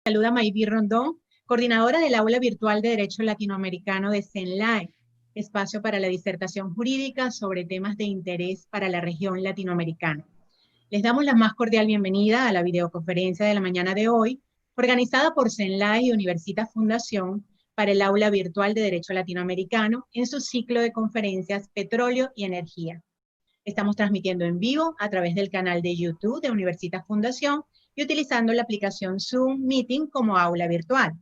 Saluda Mayvi Rondón, coordinadora del Aula Virtual de Derecho Latinoamericano de CENLAE, espacio para la disertación jurídica sobre temas de interés para la región latinoamericana. Les damos la más cordial bienvenida a la videoconferencia de la mañana de hoy, organizada por CENLAE y Universitas Fundación para el Aula Virtual de Derecho Latinoamericano en su ciclo de conferencias Petróleo y Energía. Estamos transmitiendo en vivo a través del canal de YouTube de Universitas Fundación y utilizando la aplicación Zoom Meeting como aula virtual.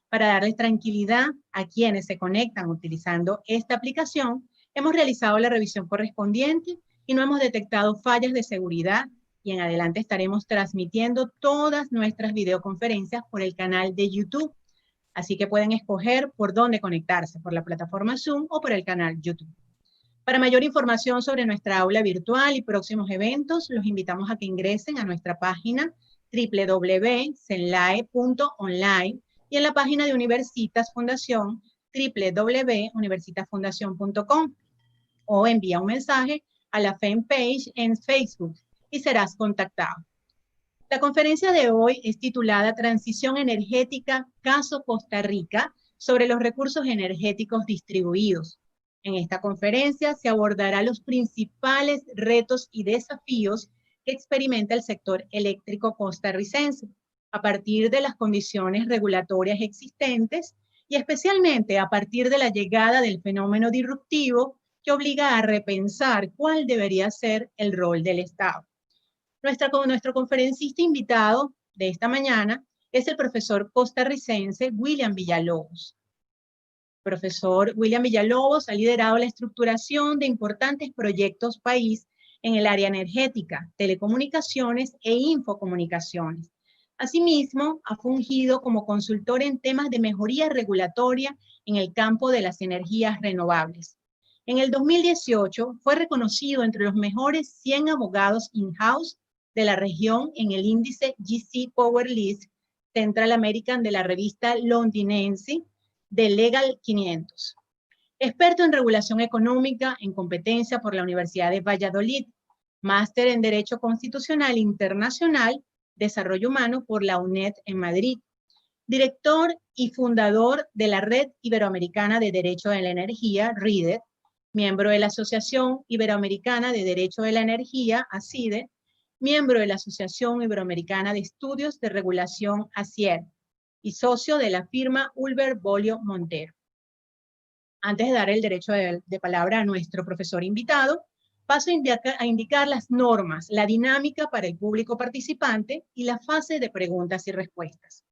Para darles tranquilidad a quienes se conectan utilizando esta aplicación, hemos realizado la revisión correspondiente y no hemos detectado fallas de seguridad, y en adelante estaremos transmitiendo todas nuestras videoconferencias por el canal de YouTube. Así que pueden escoger por dónde conectarse, por la plataforma Zoom o por el canal YouTube. Para mayor información sobre nuestra aula virtual y próximos eventos, los invitamos a que ingresen a nuestra página www.cenlae.online y en la página de Universitas Fundación www.universitasfundacion.com o envía un mensaje a la fanpage en Facebook y serás contactado. La conferencia de hoy es titulada Transición Energética, caso Costa Rica, sobre los recursos energéticos distribuidos. En esta conferencia se abordará los principales retos y desafíos que experimenta el sector eléctrico costarricense a partir de las condiciones regulatorias existentes y especialmente a partir de la llegada del fenómeno disruptivo que obliga a repensar cuál debería ser el rol del Estado. Nuestro conferencista invitado de esta mañana es el profesor costarricense William Villalobos. Profesor William Villalobos ha liderado la estructuración de importantes proyectos país en el área energética, telecomunicaciones e infocomunicaciones. Asimismo, ha fungido como consultor en temas de mejoría regulatoria en el campo de las energías renovables. En el 2018 fue reconocido entre los mejores 100 abogados in-house de la región en el índice GC Power List Central American de la revista londinense de Legal 500. Experto en regulación económica en competencia por la Universidad de Valladolid, máster en Derecho Constitucional Internacional, Desarrollo Humano por la UNED en Madrid, director y fundador de la Red Iberoamericana de Derecho de la Energía, RIDE, miembro de la Asociación Iberoamericana de Derecho de la Energía, ACIDE, miembro de la Asociación Iberoamericana de Estudios de Regulación, ACIER, y socio de la firma Ulver Bolio Montero. Antes de dar el derecho de palabra a nuestro profesor invitado, paso a indicar las normas, la dinámica para el público participante y la fase de preguntas y respuestas.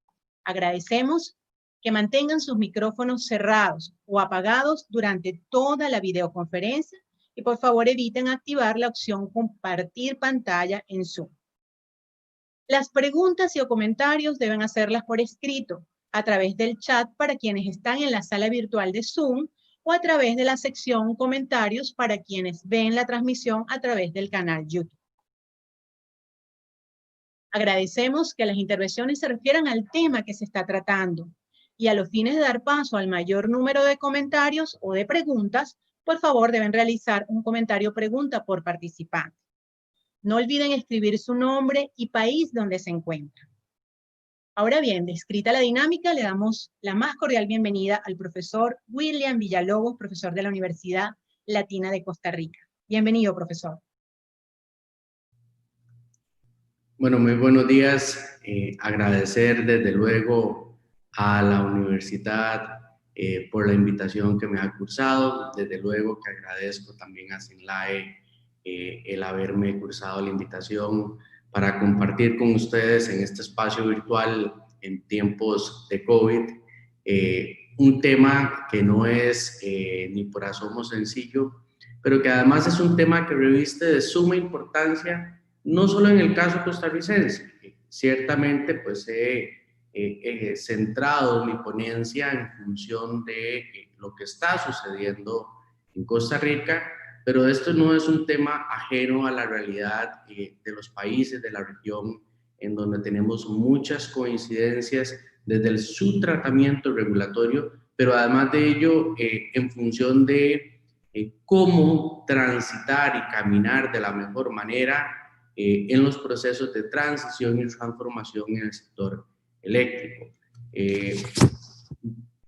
Agradecemos que mantengan sus micrófonos cerrados o apagados durante toda la videoconferencia y por favor eviten activar la opción compartir pantalla en Zoom. Las preguntas y o comentarios deben hacerlas por escrito, a través del chat para quienes están en la sala virtual de Zoom o a través de la sección comentarios para quienes ven la transmisión a través del canal YouTube. Agradecemos que las intervenciones se refieran al tema que se está tratando y a los fines de dar paso al mayor número de comentarios o de preguntas, por favor deben realizar un comentario pregunta por participante. No olviden escribir su nombre y país donde se encuentran. Ahora bien, descrita la dinámica, le damos la más cordial bienvenida al profesor William Villalobos, profesor de la Universidad Latina de Costa Rica. Bienvenido, profesor. Bueno, muy buenos días. Agradecer desde luego a la universidad por la invitación que me ha cursado. Desde luego que agradezco también a CENLAE el haberme cursado la invitación para compartir con ustedes en este espacio virtual en tiempos de COVID un tema que no es ni por asomo sencillo, pero que además es un tema que reviste de suma importancia no solo en el caso costarricense. Ciertamente pues he centrado mi ponencia en función de lo que está sucediendo en Costa Rica, pero esto no es un tema ajeno a la realidad de los países de la región, en donde tenemos muchas coincidencias desde su tratamiento regulatorio, pero además de ello en función de cómo transitar y caminar de la mejor manera en los procesos de transición y transformación en el sector eléctrico.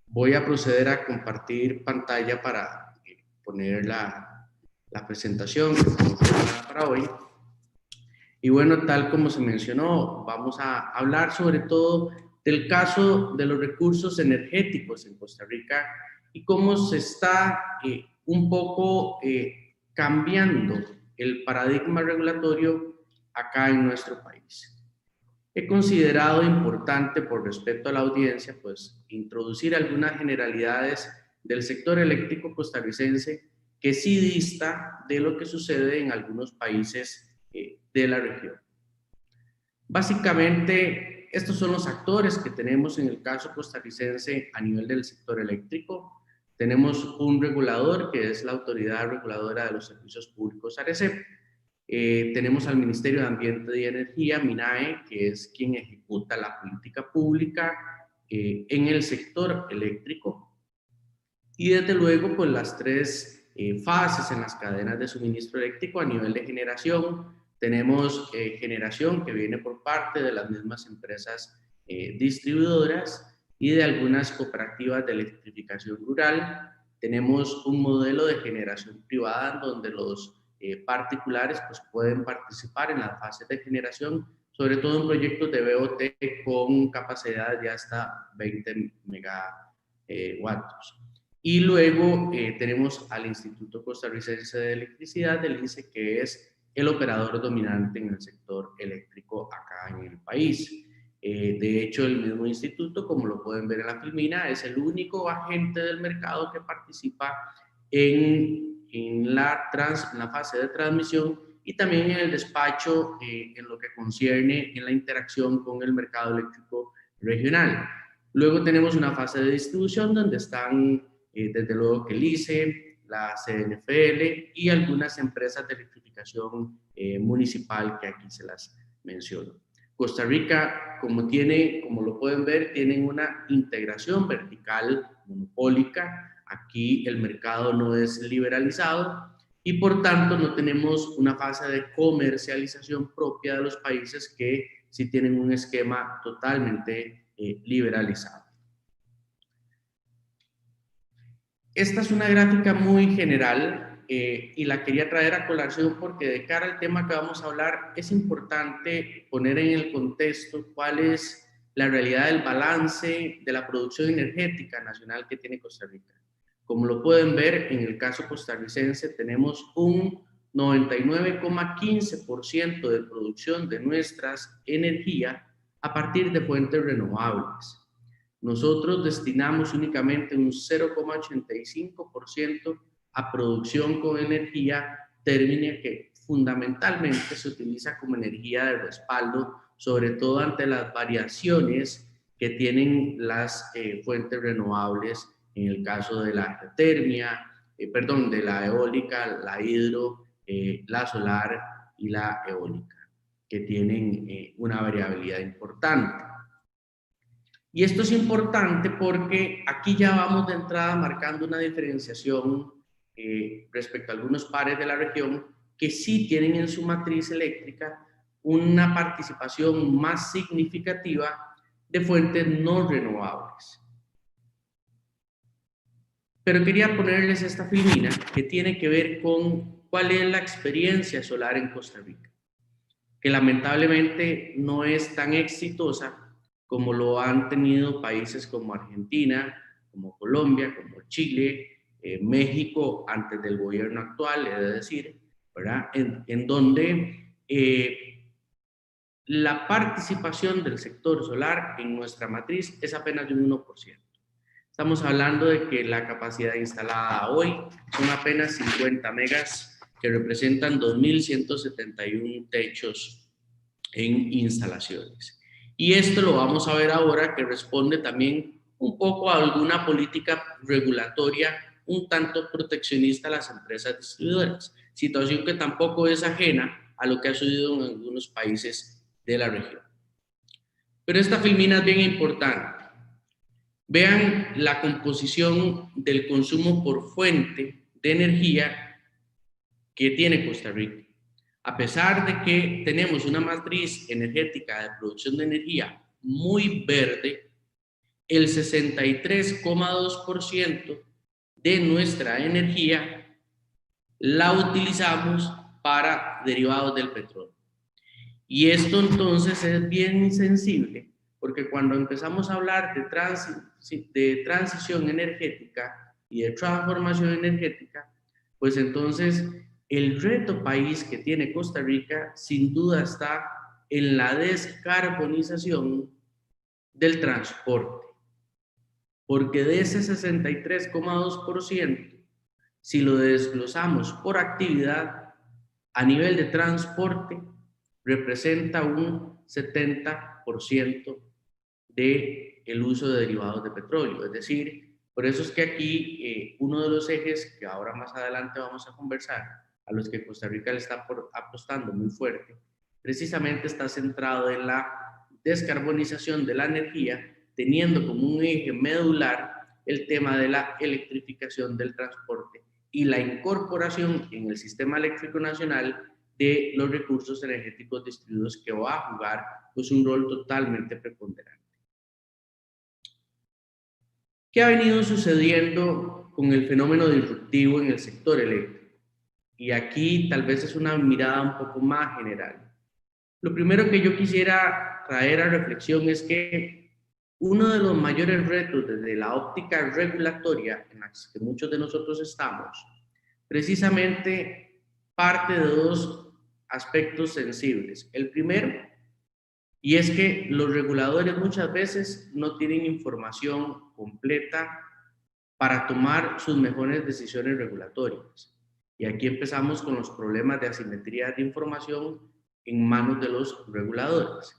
Voy a proceder a compartir pantalla para poner la presentación que tenemos para hoy. Y bueno, tal como se mencionó, vamos a hablar sobre todo del caso de los recursos energéticos en Costa Rica y cómo se está un poco cambiando el paradigma regulatorio acá en nuestro país. He considerado importante, por respeto a la audiencia, pues introducir algunas generalidades del sector eléctrico costarricense que sí dista de lo que sucede en algunos países de la región. Básicamente, estos son los actores que tenemos en el caso costarricense a nivel del sector eléctrico. Tenemos un regulador que es la Autoridad Reguladora de los Servicios Públicos, ARECEP. Tenemos al Ministerio de Ambiente y Energía, MINAE, que es quien ejecuta la política pública en el sector eléctrico. Y desde luego, pues las tres fases en las cadenas de suministro eléctrico a nivel de generación. Tenemos generación que viene por parte de las mismas empresas distribuidoras y de algunas cooperativas de electrificación rural. Tenemos un modelo de generación privada donde los particulares pues pueden participar en las fases de generación, sobre todo en proyectos de BOT con capacidad de hasta 20 megawatts. Y luego tenemos al Instituto Costarricense de Electricidad, del INCE, que es el operador dominante en el sector eléctrico acá en el país. De hecho, el mismo instituto, como lo pueden ver en la filmina, es el único agente del mercado que participa en la fase de transmisión y también en el despacho en lo que concierne en la interacción con el mercado eléctrico regional. Luego tenemos una fase de distribución donde están desde luego que el ICE, la CNFL y algunas empresas de electrificación municipal que aquí se las menciono. Costa Rica, como lo pueden ver, tienen una integración vertical monopólica. Aquí el mercado no es liberalizado y por tanto no tenemos una fase de comercialización propia de los países que sí tienen un esquema totalmente liberalizado. Esta es una gráfica muy general y la quería traer a colación porque de cara al tema que vamos a hablar es importante poner en el contexto cuál es la realidad del balance de la producción energética nacional que tiene Costa Rica. Como lo pueden ver, en el caso costarricense tenemos un 99,15% de producción de nuestras energías a partir de fuentes renovables. Nosotros destinamos únicamente un 0,85% a producción con energía térmica que fundamentalmente se utiliza como energía de respaldo, sobre todo ante las variaciones que tienen las fuentes renovables, en el caso de la geotermia, de la eólica, la hidro, la solar y la eólica, que tienen una variabilidad importante. Y esto es importante porque aquí ya vamos de entrada marcando una diferenciación respecto a algunos pares de la región que sí tienen en su matriz eléctrica una participación más significativa de fuentes no renovables. Pero quería ponerles esta filmina que tiene que ver con cuál es la experiencia solar en Costa Rica, que lamentablemente no es tan exitosa como lo han tenido países como Argentina, como Colombia, como Chile, México, antes del gobierno actual, he de decir, ¿verdad? En donde la participación del sector solar en nuestra matriz es apenas de un 1%. Estamos hablando de que la capacidad instalada hoy son apenas 50 megas, que representan 2.171 techos en instalaciones. Y esto lo vamos a ver ahora, que responde también un poco a alguna política regulatoria un tanto proteccionista a las empresas distribuidoras, situación que tampoco es ajena a lo que ha sucedido en algunos países de la región. Pero esta filmina es bien importante. Vean la composición del consumo por fuente de energía que tiene Costa Rica. A pesar de que tenemos una matriz energética de producción de energía muy verde, el 63,2% de nuestra energía la utilizamos para derivados del petróleo. Y esto entonces es bien sensible, porque cuando empezamos a hablar de transición energética y de transformación energética, pues entonces el reto país que tiene Costa Rica sin duda está en la descarbonización del transporte, porque de ese 63,2%, si lo desglosamos por actividad, a nivel de transporte, representa un 70% del uso de derivados de petróleo. Es decir, por eso es que aquí uno de los ejes que ahora más adelante vamos a conversar, a los que Costa Rica le está apostando muy fuerte, precisamente está centrado en la descarbonización de la energía, teniendo como un eje medular el tema de la electrificación del transporte y la incorporación en el sistema eléctrico nacional de los recursos energéticos distribuidos, que va a jugar pues un rol totalmente preponderante. ¿Qué ha venido sucediendo con el fenómeno disruptivo en el sector eléctrico? Y aquí tal vez es una mirada un poco más general. Lo primero que yo quisiera traer a reflexión es que uno de los mayores retos desde la óptica regulatoria en la que muchos de nosotros estamos, precisamente parte de dos aspectos sensibles. El primero, y es que los reguladores muchas veces no tienen información completa para tomar sus mejores decisiones regulatorias. Y aquí empezamos con los problemas de asimetría de información en manos de los reguladores.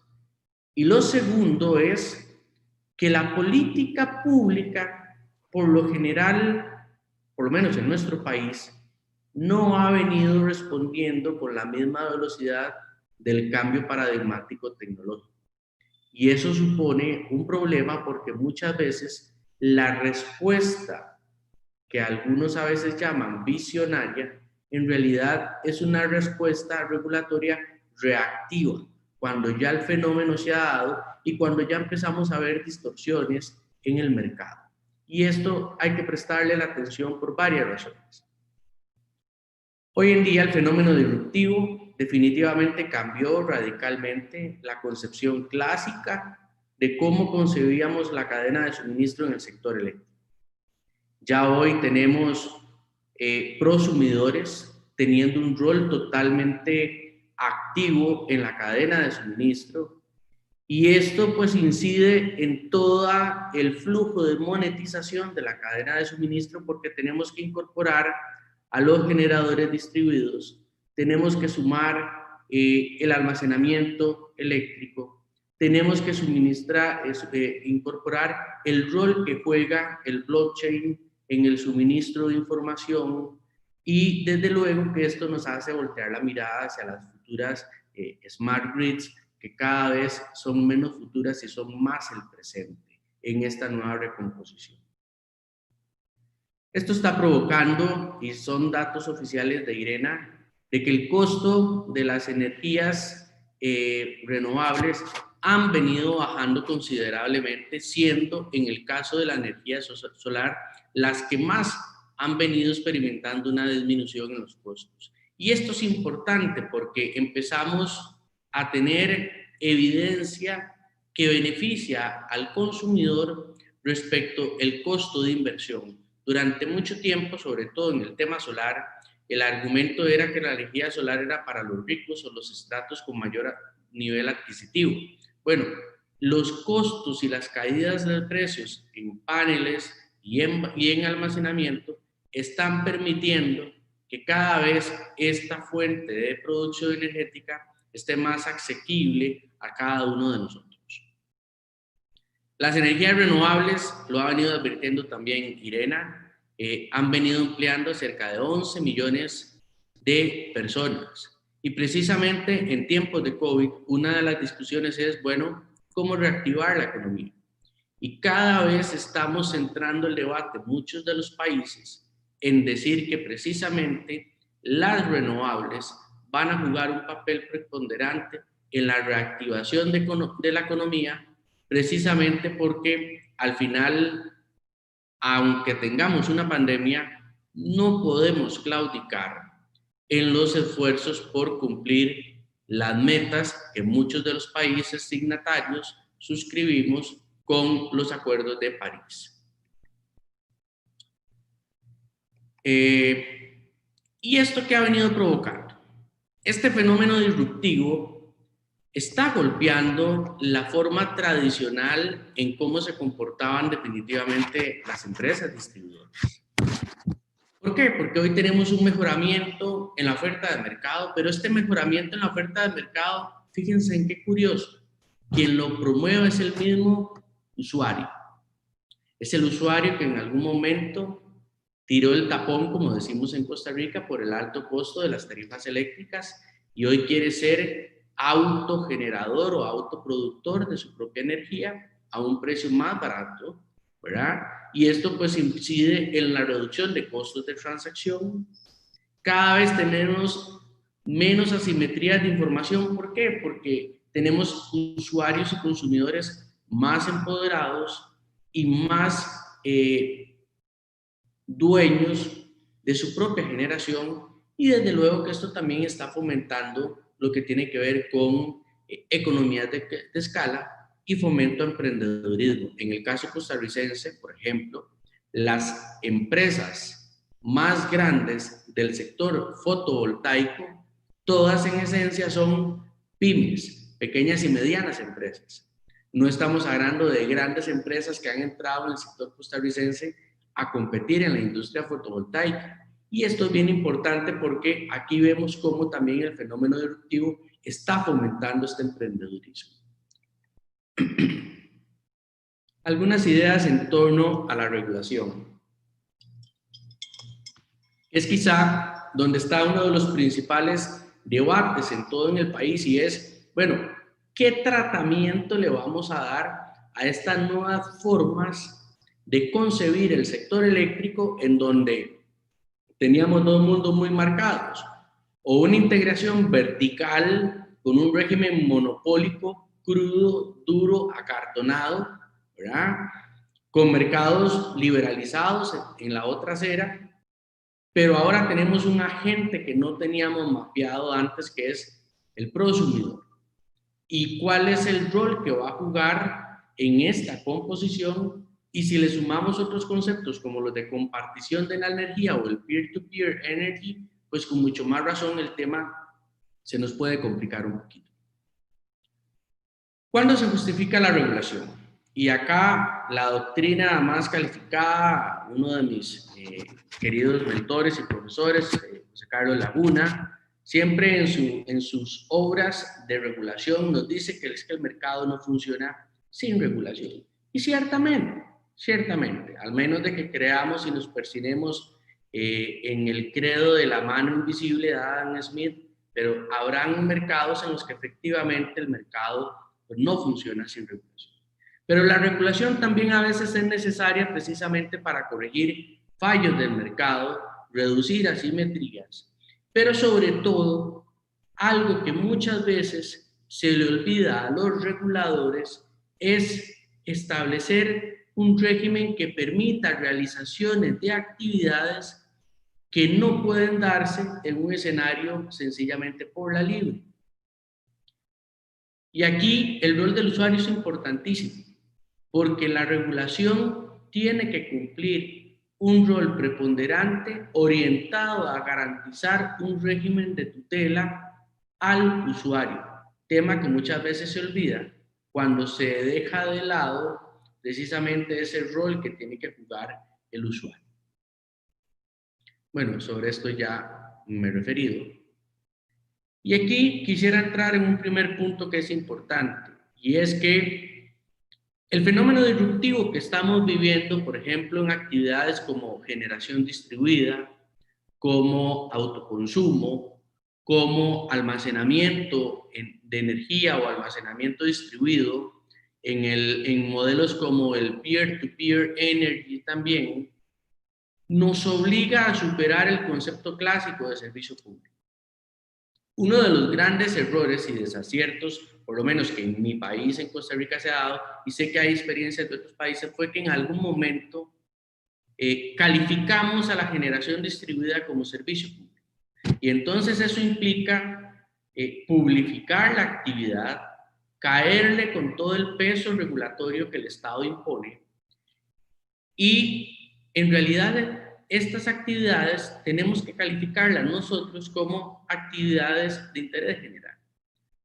Y lo segundo es que la política pública, por lo general, por lo menos en nuestro país, no ha venido respondiendo con la misma velocidad del cambio paradigmático tecnológico. Y eso supone un problema porque muchas veces la respuesta que algunos a veces llaman visionaria, en realidad es una respuesta regulatoria reactiva, cuando ya el fenómeno se ha dado y cuando ya empezamos a ver distorsiones en el mercado. Y esto hay que prestarle la atención por varias razones. Hoy en día el fenómeno disruptivo definitivamente cambió radicalmente la concepción clásica de cómo concebíamos la cadena de suministro en el sector eléctrico. Ya hoy tenemos prosumidores teniendo un rol totalmente activo en la cadena de suministro, y esto pues incide en todo el flujo de monetización de la cadena de suministro, porque tenemos que incorporar a los generadores distribuidos, tenemos que sumar el almacenamiento eléctrico, tenemos que incorporar el rol que juega el blockchain en el suministro de información, y desde luego que esto nos hace voltear la mirada hacia las futuras smart grids, que cada vez son menos futuras y son más el presente en esta nueva recomposición. Esto está provocando, y son datos oficiales de IRENA, de que el costo de las energías renovables han venido bajando considerablemente, siendo en el caso de la energía solar las que más han venido experimentando una disminución en los costos. Y esto es importante porque empezamos a tener evidencia que beneficia al consumidor respecto al costo de inversión. Durante mucho tiempo, sobre todo en el tema solar, el argumento era que la energía solar era para los ricos o los estratos con mayor nivel adquisitivo. Bueno, los costos y las caídas de precios en paneles y en almacenamiento están permitiendo que cada vez esta fuente de producción energética esté más asequible a cada uno de nosotros. Las energías renovables, lo ha venido advirtiendo también IRENA, han venido empleando cerca de 11 millones de personas. Y precisamente en tiempos de COVID, una de las discusiones es, bueno, ¿cómo reactivar la economía? Y cada vez estamos centrando el debate, muchos de los países, en decir que precisamente las renovables van a jugar un papel preponderante en la reactivación de la economía, precisamente porque al final, aunque tengamos una pandemia, no podemos claudicar en los esfuerzos por cumplir las metas que muchos de los países signatarios suscribimos con los acuerdos de París. ¿Y esto qué ha venido provocando? Este fenómeno disruptivo está golpeando la forma tradicional en cómo se comportaban definitivamente las empresas distribuidoras. ¿Por qué? Porque hoy tenemos un mejoramiento en la oferta de mercado, pero este mejoramiento en la oferta de mercado, fíjense en qué curioso, quien lo promueve es el mismo usuario. Es el usuario que en algún momento tiró el tapón, como decimos en Costa Rica, por el alto costo de las tarifas eléctricas y hoy quiere ser autogenerador o autoproductor de su propia energía a un precio más barato, ¿verdad? Y esto pues incide en la reducción de costos de transacción. Cada vez tenemos menos asimetrías de información. ¿Por qué? Porque tenemos usuarios y consumidores más empoderados y más dueños de su propia generación, y desde luego que esto también está fomentando lo que tiene que ver con economías de escala y fomento a emprendedurismo. En el caso costarricense, por ejemplo, las empresas más grandes del sector fotovoltaico, todas en esencia son pymes, pequeñas y medianas empresas. No estamos hablando de grandes empresas que han entrado en el sector costarricense a competir en la industria fotovoltaica. Y esto es bien importante porque aquí vemos cómo también el fenómeno disruptivo está fomentando este emprendedurismo. Algunas ideas en torno a la regulación. Es quizá donde está uno de los principales debates en todo en el país y es, bueno, ¿qué tratamiento le vamos a dar a estas nuevas formas de concebir el sector eléctrico en donde teníamos dos mundos muy marcados? O una integración vertical con un régimen monopólico, crudo, duro, acartonado, ¿verdad? Con mercados liberalizados en la otra acera, pero ahora tenemos un agente que no teníamos mapeado antes, que es el prosumidor. ¿Y cuál es el rol que va a jugar en esta composición? Y si le sumamos otros conceptos como los de compartición de la energía o el peer-to-peer energy, pues con mucho más razón el tema se nos puede complicar un poquito. ¿Cuándo se justifica la regulación? Y acá la doctrina más calificada, uno de mis queridos mentores y profesores, José Carlos Laguna, siempre en sus obras de regulación nos dice que es que el mercado no funciona sin regulación. Y ciertamente, al menos de que creamos y nos persinemos en el credo de la mano invisible de Adam Smith, pero habrán mercados en los que efectivamente el mercado pues, no funciona sin regulación. Pero la regulación también a veces es necesaria precisamente para corregir fallos del mercado, reducir asimetrías, pero sobre todo, algo que muchas veces se le olvida a los reguladores es establecer un régimen que permita realizaciones de actividades que no pueden darse en un escenario sencillamente por la libre. Y aquí el rol del usuario es importantísimo, porque la regulación tiene que cumplir un rol preponderante orientado a garantizar un régimen de tutela al usuario, tema que muchas veces se olvida cuando se deja de lado precisamente ese rol que tiene que jugar el usuario. Bueno, sobre esto ya me he referido. Y aquí quisiera entrar en un primer punto que es importante, y es que el fenómeno disruptivo que estamos viviendo, por ejemplo, en actividades como generación distribuida, como autoconsumo, como almacenamiento de energía o almacenamiento distribuido, en modelos como el peer-to-peer energy también, nos obliga a superar el concepto clásico de servicio público. Uno de los grandes errores y desaciertos por lo menos que en mi país, en Costa Rica, se ha dado, y sé que hay experiencias de otros países, fue que en algún momento calificamos a la generación distribuida como servicio público. Y entonces eso implica publificar la actividad, caerle con todo el peso regulatorio que el Estado impone. Y en realidad estas actividades tenemos que calificarlas nosotros como actividades de interés general.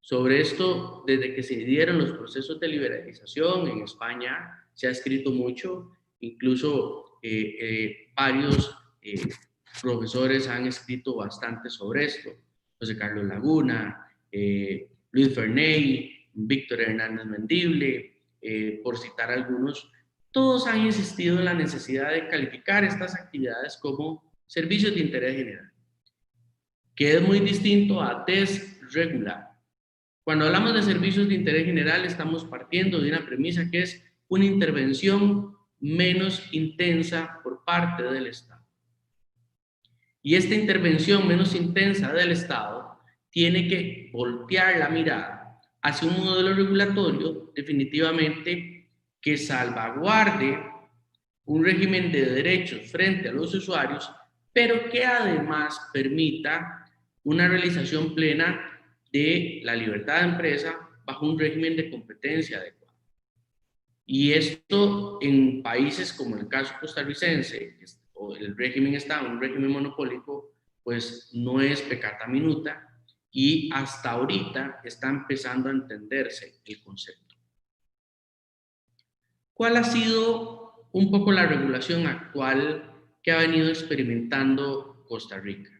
Sobre esto, desde que se dieron los procesos de liberalización en España, se ha escrito mucho, incluso varios profesores han escrito bastante sobre esto. José Carlos Laguna, Luis Ferney, Víctor Hernández Mendible, por citar algunos, todos han insistido en la necesidad de calificar estas actividades como servicios de interés general, que es muy distinto a desregular. Cuando hablamos de servicios de interés general, estamos partiendo de una premisa que es una intervención menos intensa por parte del Estado. Y esta intervención menos intensa del Estado tiene que voltear la mirada hacia un modelo regulatorio definitivamente que salvaguarde un régimen de derechos frente a los usuarios, pero que además permita una realización plena de la libertad de empresa bajo un régimen de competencia adecuado. Y esto en países como el caso costarricense, o el régimen está en un régimen monopólico, pues no es peccata minuta, y hasta ahorita está empezando a entenderse el concepto. ¿Cuál ha sido un poco la regulación actual que ha venido experimentando Costa Rica?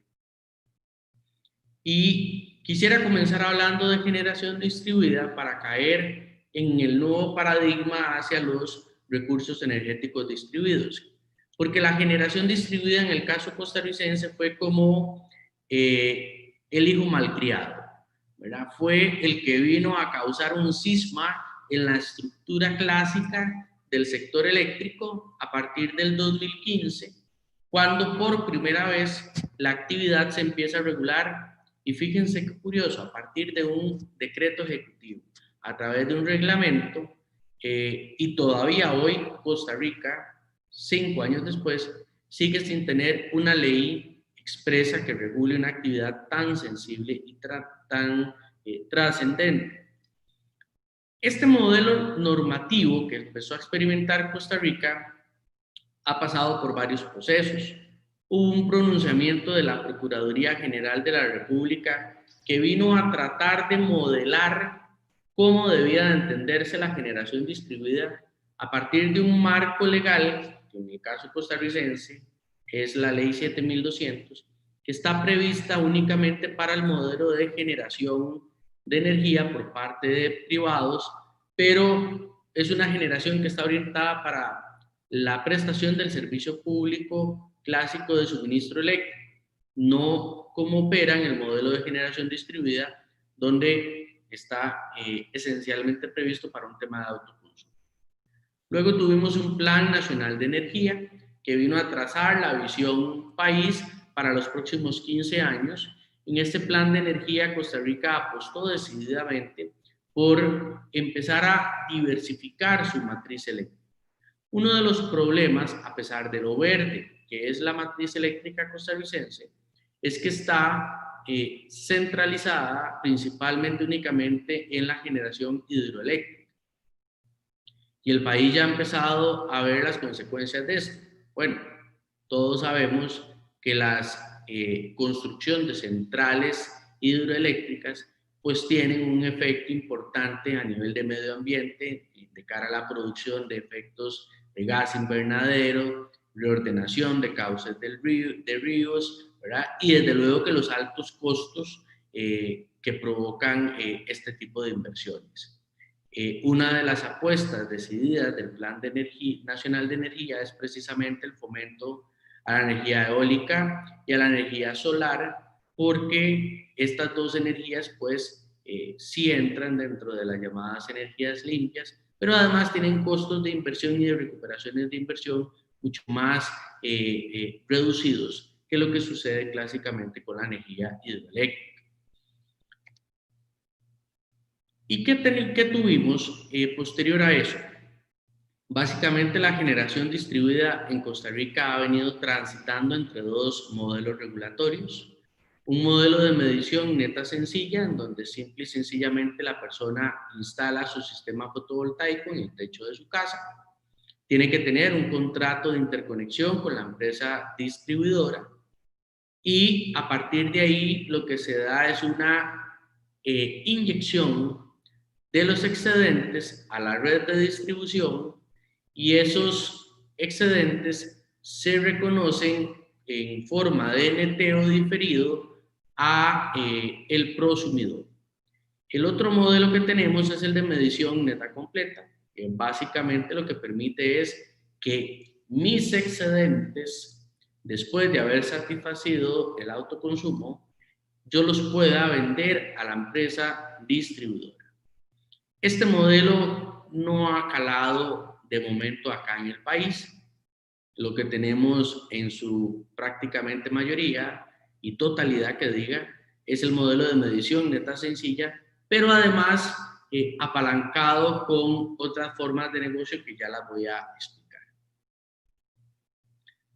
Y quisiera comenzar hablando de generación distribuida para caer en el nuevo paradigma hacia los recursos energéticos distribuidos. Porque la generación distribuida en el caso costarricense fue como el hijo malcriado, ¿verdad? Fue el que vino a causar un cisma en la estructura clásica del sector eléctrico a partir del 2015, cuando por primera vez la actividad se empieza a regular. Y fíjense qué curioso, a partir de un decreto ejecutivo, a través de un reglamento, y todavía hoy Costa Rica, 5 años después, sigue sin tener una ley expresa que regule una actividad tan sensible y tan trascendente. Este modelo normativo que empezó a experimentar Costa Rica ha pasado por varios procesos. Hubo un pronunciamiento de la Procuraduría General de la República que vino a tratar de modelar cómo debía de entenderse la generación distribuida a partir de un marco legal, que en el caso costarricense es la Ley 7200, que está prevista únicamente para el modelo de generación de energía por parte de privados, pero es una generación que está orientada para la prestación del servicio público clásico de suministro eléctrico, no como opera en el modelo de generación distribuida, donde está esencialmente previsto para un tema de autoconsumo. Luego tuvimos un Plan Nacional de Energía que vino a trazar la visión país para los próximos 15 años. En este plan de energía, Costa Rica apostó decididamente por empezar a diversificar su matriz eléctrica. Uno de los problemas, a pesar de lo verde que es la matriz eléctrica costarricense, es que está centralizada principalmente únicamente en la generación hidroeléctrica. Y el país ya ha empezado a ver las consecuencias de esto. Bueno, todos sabemos que la construcción de centrales hidroeléctricas pues tienen un efecto importante a nivel de medio ambiente de cara a la producción de efectos de gas invernadero, reordenación de cauces de ríos, ¿verdad? Y desde luego que los altos costos que provocan este tipo de inversiones. Una de las apuestas decididas del Plan de Energía, Nacional de Energía es precisamente el fomento a la energía eólica y a la energía solar, porque estas dos energías pues sí entran dentro de las llamadas energías limpias, pero además tienen costos de inversión y de recuperaciones de inversión mucho más reducidos que lo que sucede clásicamente con la energía hidroeléctrica. ¿Y qué tuvimos posterior a eso? Básicamente la generación distribuida en Costa Rica ha venido transitando entre dos modelos regulatorios. Un modelo de medición neta sencilla, en donde simple y sencillamente la persona instala su sistema fotovoltaico en el techo de su casa. Tiene que tener un contrato de interconexión con la empresa distribuidora y a partir de ahí lo que se da es una inyección de los excedentes a la red de distribución y esos excedentes se reconocen en forma de neteo diferido a el prosumidor. El otro modelo que tenemos es el de medición neta completa, que básicamente lo que permite es que mis excedentes, después de haber satisfacido el autoconsumo, yo los pueda vender a la empresa distribuidora. Este modelo no ha calado de momento acá en el país. Lo que tenemos en su prácticamente mayoría y totalidad que diga es el modelo de medición neta sencilla, pero además apalancado con otras formas de negocio que ya las voy a explicar.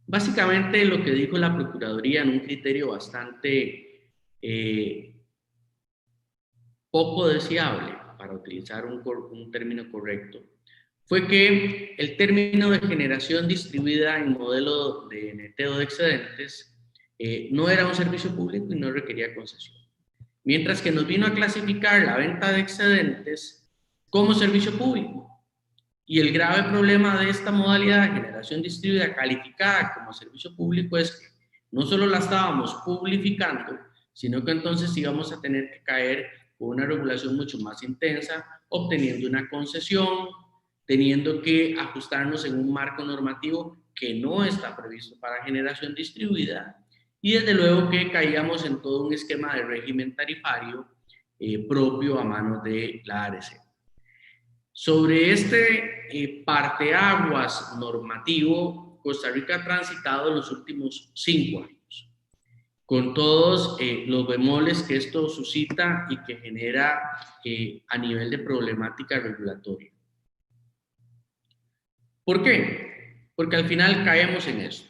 Básicamente lo que dijo la Procuraduría en un criterio bastante poco deseable, para utilizar un término correcto, fue que el término de generación distribuida en modelo de neteo de excedentes no era un servicio público y no requería concesión. Mientras que nos vino a clasificar la venta de excedentes como servicio público. Y el grave problema de esta modalidad de generación distribuida calificada como servicio público es que no solo la estábamos publificando, sino que entonces íbamos a tener que caer con una regulación mucho más intensa, obteniendo una concesión, teniendo que ajustarnos en un marco normativo que no está previsto para generación distribuida, y desde luego que caíamos en todo un esquema de régimen tarifario propio a manos de la ARECEP. Sobre este parteaguas normativo, Costa Rica ha transitado en los últimos 5 años, con todos los bemoles que esto suscita y que genera a nivel de problemática regulatoria. ¿Por qué? Porque al final caemos en esto.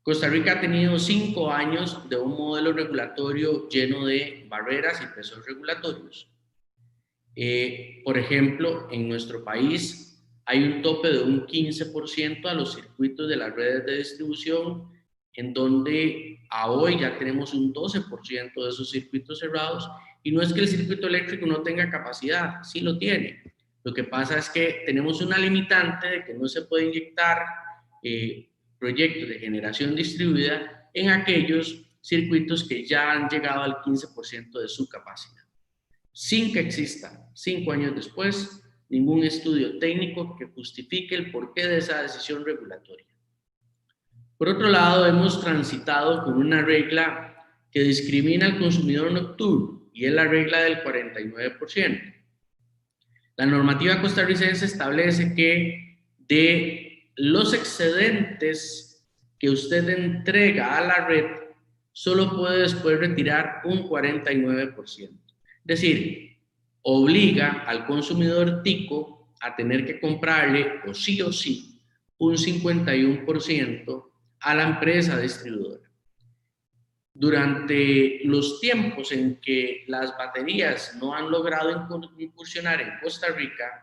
Costa Rica ha tenido 5 años de un modelo regulatorio lleno de barreras y pesos regulatorios. Por ejemplo, en nuestro país hay un tope de un 15% a los circuitos de las redes de distribución, en donde a hoy ya tenemos un 12% de esos circuitos cerrados, y no es que el circuito eléctrico no tenga capacidad, sí lo tiene. Lo que pasa es que tenemos una limitante de que no se puede inyectar proyectos de generación distribuida en aquellos circuitos que ya han llegado al 15% de su capacidad, sin que exista 5 años después ningún estudio técnico que justifique el porqué de esa decisión regulatoria. Por otro lado, hemos transitado con una regla que discrimina al consumidor nocturno, y es la regla del 49%. La normativa costarricense establece que de los excedentes que usted entrega a la red, solo puede después retirar un 49%. Es decir, obliga al consumidor tico a tener que comprarle, o sí, un 51% a la empresa distribuidora. Durante los tiempos en que las baterías no han logrado incursionar en Costa Rica,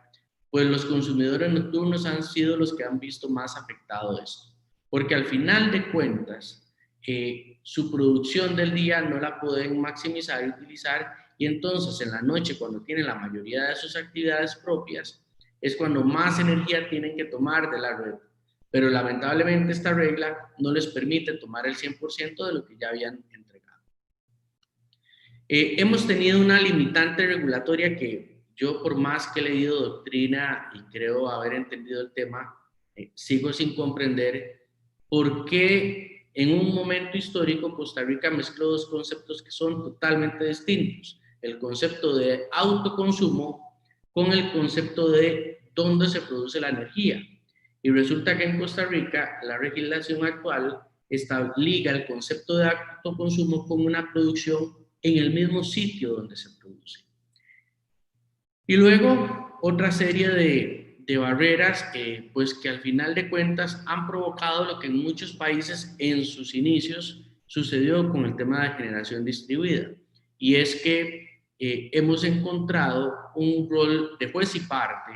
pues los consumidores nocturnos han sido los que han visto más afectado esto, porque al final de cuentas su producción del día no la pueden maximizar y utilizar, y entonces en la noche, cuando tienen la mayoría de sus actividades propias, es cuando más energía tienen que tomar de la red. Pero lamentablemente esta regla no les permite tomar el 100% de lo que ya habían entregado. Hemos tenido una limitante regulatoria que yo, por más que he leído doctrina y creo haber entendido el tema, sigo sin comprender por qué en un momento histórico Costa Rica mezcló dos conceptos que son totalmente distintos: el concepto de autoconsumo con el concepto de dónde se produce la energía. Y resulta que en Costa Rica la legislación actual liga el concepto de autoconsumo con una producción en el mismo sitio donde se produce. Y luego otra serie de barreras pues que al final de cuentas han provocado lo que en muchos países en sus inicios sucedió con el tema de generación distribuida. Y es que hemos encontrado un rol de juez y parte,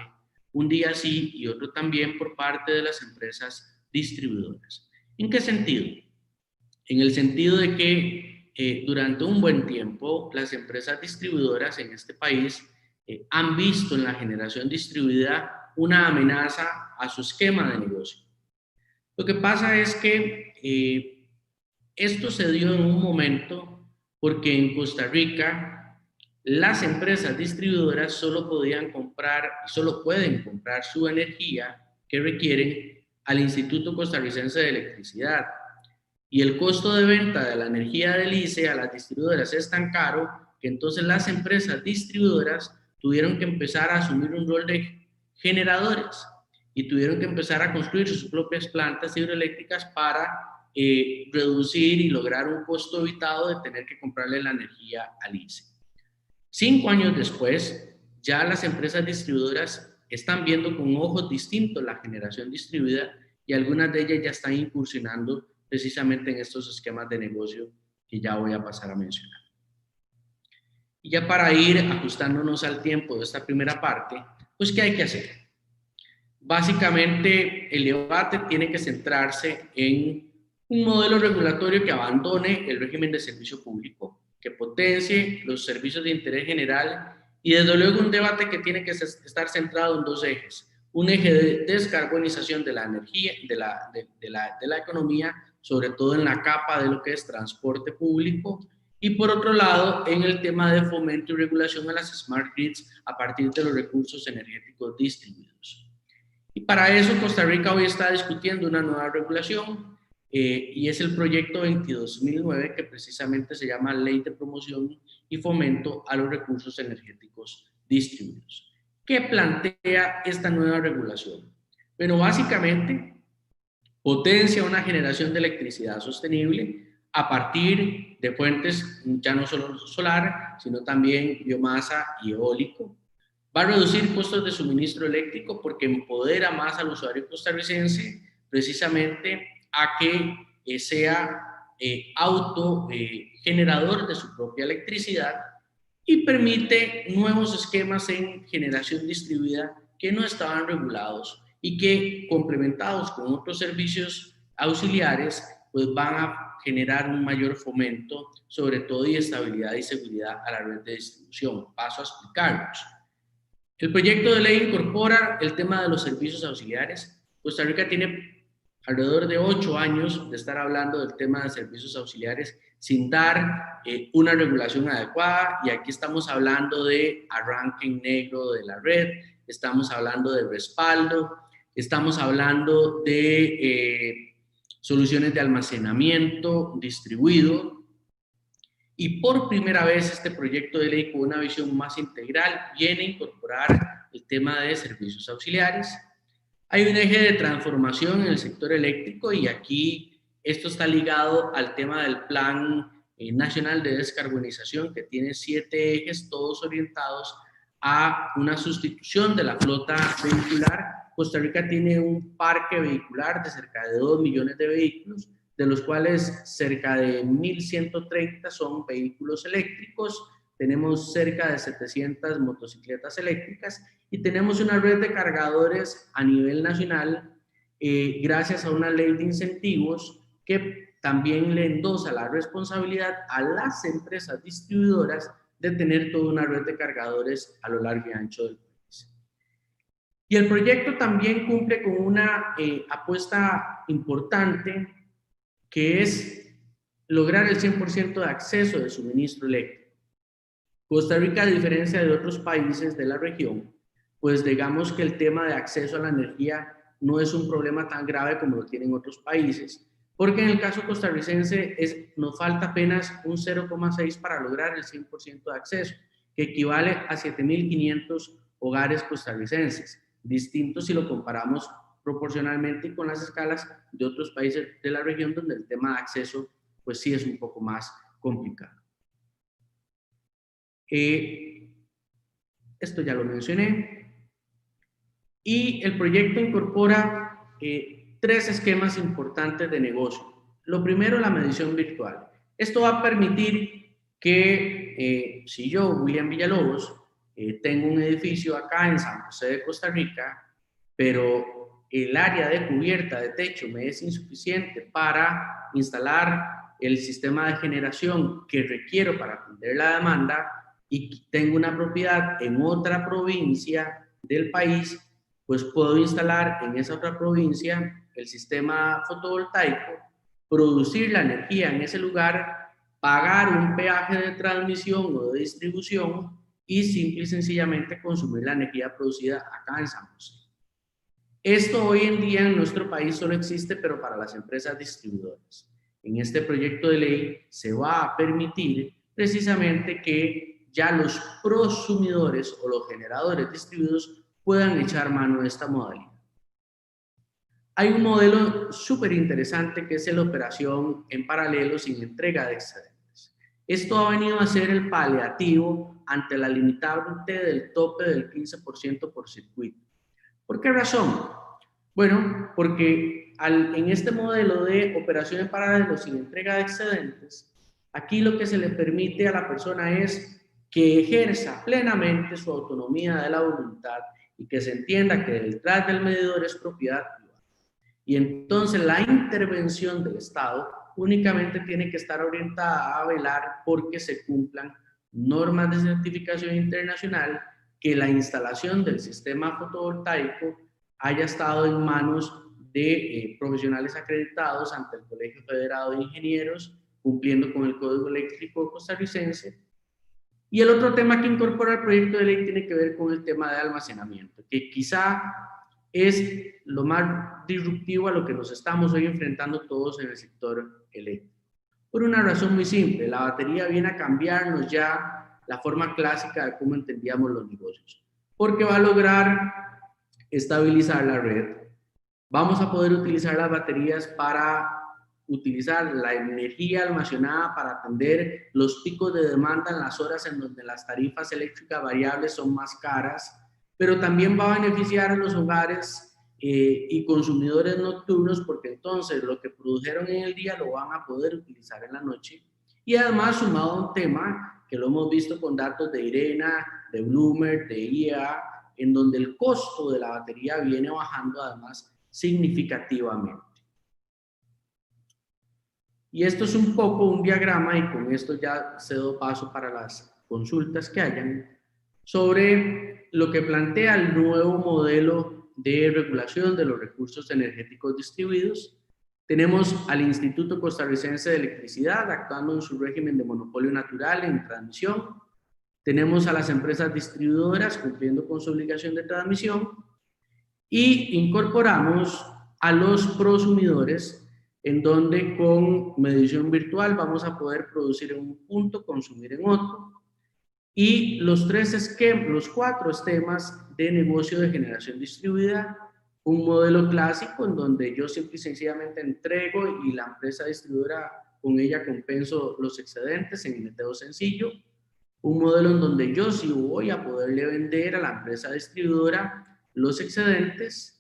un día sí y otro también por parte de las empresas distribuidoras. ¿En qué sentido? En el sentido de que durante un buen tiempo las empresas distribuidoras en este país han visto en la generación distribuida una amenaza a su esquema de negocio. Lo que pasa es que esto se dio en un momento porque en Costa Rica las empresas distribuidoras solo podían comprar y solo pueden comprar su energía que requieren al Instituto Costarricense de Electricidad. Y el costo de venta de la energía del ICE a las distribuidoras es tan caro que entonces las empresas distribuidoras tuvieron que empezar a asumir un rol de generadores y tuvieron que empezar a construir sus propias plantas hidroeléctricas para reducir y lograr un costo evitado de tener que comprarle la energía al ICE. 5 años después, ya las empresas distribuidoras están viendo con ojos distintos la generación distribuida y algunas de ellas ya están incursionando precisamente en estos esquemas de negocio que ya voy a pasar a mencionar. Y ya para ir ajustándonos al tiempo de esta primera parte, pues ¿qué hay que hacer? Básicamente el debate tiene que centrarse en un modelo regulatorio que abandone el régimen de servicio público, que potencie los servicios de interés general y desde luego un debate que tiene que estar centrado en dos ejes. Un eje de descarbonización de la energía, de la economía, sobre todo en la capa de lo que es transporte público, y por otro lado, en el tema de fomento y regulación a las smart grids a partir de los recursos energéticos distribuidos. Y para eso Costa Rica hoy está discutiendo una nueva regulación y es el proyecto 22.009 que precisamente se llama Ley de Promoción y Fomento a los Recursos Energéticos Distribuidos. ¿Qué plantea esta nueva regulación? Bueno, básicamente potencia una generación de electricidad sostenible a partir de fuentes ya no solo solar, sino también biomasa y eólico. Va a reducir costos de suministro eléctrico porque empodera más al usuario costarricense precisamente a que sea autogenerador de su propia electricidad y permite nuevos esquemas en generación distribuida que no estaban regulados y que complementados con otros servicios auxiliares pues van a generar un mayor fomento sobre todo y estabilidad y seguridad a la red de distribución. Paso a explicarlos. El proyecto de ley incorpora el tema de los servicios auxiliares. Costa Rica tiene alrededor de 8 años de estar hablando del tema de servicios auxiliares sin dar una regulación adecuada y aquí estamos hablando de arranque en negro de la red, estamos hablando de respaldo, estamos hablando de soluciones de almacenamiento distribuido. Y por primera vez este proyecto de ley con una visión más integral viene a incorporar el tema de servicios auxiliares. Hay un eje de transformación en el sector eléctrico y aquí esto está ligado al tema del Plan Nacional de Descarbonización que tiene 7 ejes, todos orientados a una sustitución de la flota vehicular. Costa Rica tiene un parque vehicular de cerca de 2 millones de vehículos, de los cuales cerca de 1.130 son vehículos eléctricos, tenemos cerca de 700 motocicletas eléctricas y tenemos una red de cargadores a nivel nacional gracias a una ley de incentivos que también le endosa la responsabilidad a las empresas distribuidoras de tener toda una red de cargadores a lo largo y ancho del país. Y el proyecto también cumple con una apuesta importante que es lograr el 100% de acceso de suministro eléctrico. Costa Rica, a diferencia de otros países de la región, pues digamos que el tema de acceso a la energía no es un problema tan grave como lo tienen otros países, porque en el caso costarricense nos falta apenas un 0,6 para lograr el 100% de acceso, que equivale a 7.500 hogares costarricenses, distintos si lo comparamos proporcionalmente con las escalas de otros países de la región donde el tema de acceso pues sí es un poco más complicado. Esto ya lo mencioné. Y el proyecto incorpora 3 esquemas importantes de negocio. Lo primero, la medición virtual. Esto va a permitir que si yo, William Villalobos, tengo un edificio acá en San José de Costa Rica, pero el área de cubierta de techo me es insuficiente para instalar el sistema de generación que requiero para atender la demanda y tengo una propiedad en otra provincia del país, pues puedo instalar en esa otra provincia el sistema fotovoltaico, producir la energía en ese lugar, pagar un peaje de transmisión o de distribución y simple y sencillamente consumir la energía producida acá en San José. Esto hoy en día en nuestro país solo existe, pero para las empresas distribuidoras. En este proyecto de ley se va a permitir precisamente que ya los prosumidores o los generadores distribuidos puedan echar mano de esta modalidad. Hay un modelo súper interesante que es la operación en paralelo sin entrega de excedentes. Esto ha venido a ser el paliativo ante la limitante del tope del 15% por circuito. ¿Por qué razón? Bueno, porque en este modelo de operación en paralelo sin entrega de excedentes, aquí lo que se le permite a la persona es que ejerza plenamente su autonomía de la voluntad y que se entienda que detrás del medidor es propiedad privada. Y entonces la intervención del Estado únicamente tiene que estar orientada a velar porque se cumplan normas de certificación internacional, que la instalación del sistema fotovoltaico haya estado en manos de profesionales acreditados ante el Colegio Federado de Ingenieros, cumpliendo con el Código Eléctrico costarricense. Y el otro tema que incorpora el proyecto de ley tiene que ver con el tema de almacenamiento, que quizá es lo más disruptivo a lo que nos estamos hoy enfrentando todos en el sector eléctrico. Por una razón muy simple, la batería viene a cambiarnos ya la forma clásica de cómo entendíamos los negocios, porque va a lograr estabilizar la red. Vamos a poder utilizar las baterías para utilizar la energía almacenada para atender los picos de demanda en las horas en donde las tarifas eléctricas variables son más caras, pero también va a beneficiar a los hogares y consumidores nocturnos, porque entonces lo que produjeron en el día lo van a poder utilizar en la noche. Y además, sumado a un tema que lo hemos visto con datos de IRENA, de Bloomberg, de IEA, en donde el costo de la batería viene bajando además significativamente. Y esto es un poco un diagrama, y con esto ya cedo paso para las consultas que hayan, sobre lo que plantea el nuevo modelo de regulación de los recursos energéticos distribuidos. Tenemos al Instituto Costarricense de Electricidad actuando en su régimen de monopolio natural en transmisión. Tenemos a las empresas distribuidoras cumpliendo con su obligación de transmisión y incorporamos a los prosumidores, en donde con medición virtual vamos a poder producir en un punto, consumir en otro, y los 4 esquemas de negocio de generación distribuida, un modelo clásico en donde yo simple y sencillamente entrego y la empresa distribuidora con ella compenso los excedentes en meteo sencillo, un modelo en donde yo sí voy a poderle vender a la empresa distribuidora los excedentes.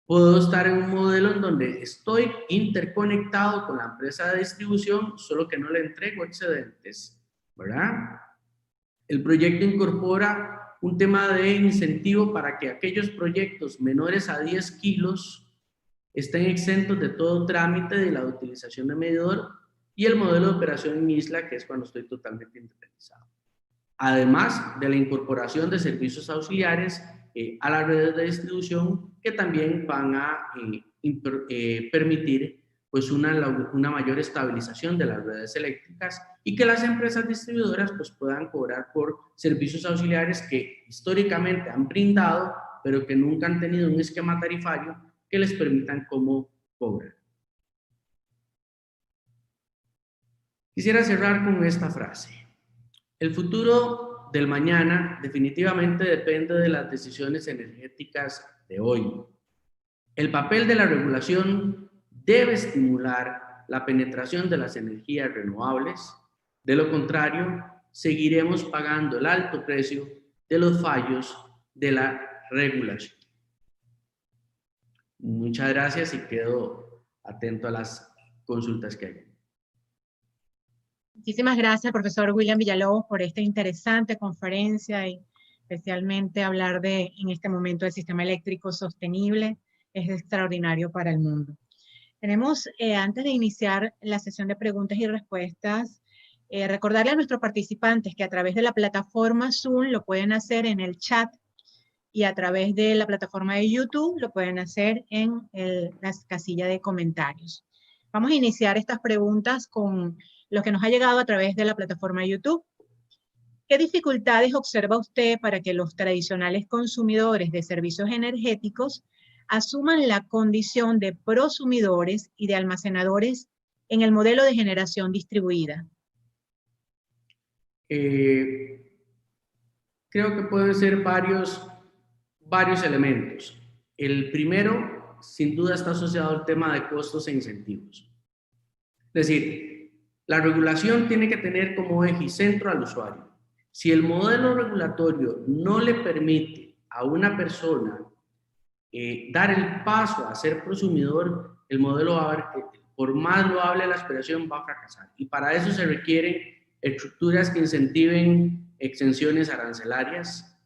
Puedo estar en un modelo en donde estoy interconectado con la empresa de distribución, solo que no le entrego excedentes, ¿verdad? El proyecto incorpora un tema de incentivo para que aquellos proyectos menores a 10 kilos estén exentos de todo trámite de la utilización de medidor, y el modelo de operación en isla, que es cuando estoy totalmente independizado. Además de la incorporación de servicios auxiliares a las redes de distribución, que también van a permitir pues una mayor estabilización de las redes eléctricas, y que las empresas distribuidoras pues puedan cobrar por servicios auxiliares que históricamente han brindado, pero que nunca han tenido un esquema tarifario que les permitan cómo cobrar. Quisiera cerrar con esta frase. El futuro del mañana definitivamente depende de las decisiones energéticas de hoy. El papel de la regulación debe estimular la penetración de las energías renovables. De lo contrario, seguiremos pagando el alto precio de los fallos de la regulación. Muchas gracias y quedo atento a las consultas que hay. Muchísimas gracias, profesor William Villalobos, por esta interesante conferencia y especialmente hablar en este momento del sistema eléctrico sostenible. Es extraordinario para el mundo. Tenemos, antes de iniciar la sesión de preguntas y respuestas, recordarle a nuestros participantes que a través de la plataforma Zoom lo pueden hacer en el chat y a través de la plataforma de YouTube lo pueden hacer en la casilla de comentarios. Vamos a iniciar estas preguntas con lo que nos ha llegado a través de la plataforma de YouTube. ¿Qué dificultades observa usted para que los tradicionales consumidores de servicios energéticos asuman la condición de prosumidores y de almacenadores en el modelo de generación distribuida? Creo que pueden ser varios elementos. El primero, sin duda, está asociado al tema de costos e incentivos. Es decir, la regulación tiene que tener como eje y centro al usuario. Si el modelo regulatorio no le permite a una persona dar el paso a ser prosumidor, el modelo, por más loable la aspiración, va a fracasar. Y para eso se requieren estructuras que incentiven exenciones arancelarias,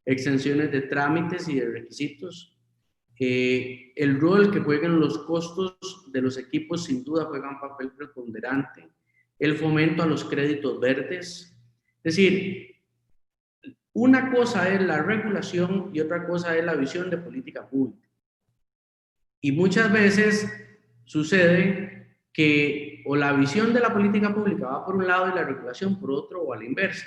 exenciones de trámites y de requisitos. El rol que juegan los costos de los equipos sin duda juega un papel preponderante. El fomento a los créditos verdes. Es decir, una cosa es la regulación y otra cosa es la visión de política pública. Y muchas veces sucede que o la visión de la política pública va por un lado y la regulación por otro, o a la inversa.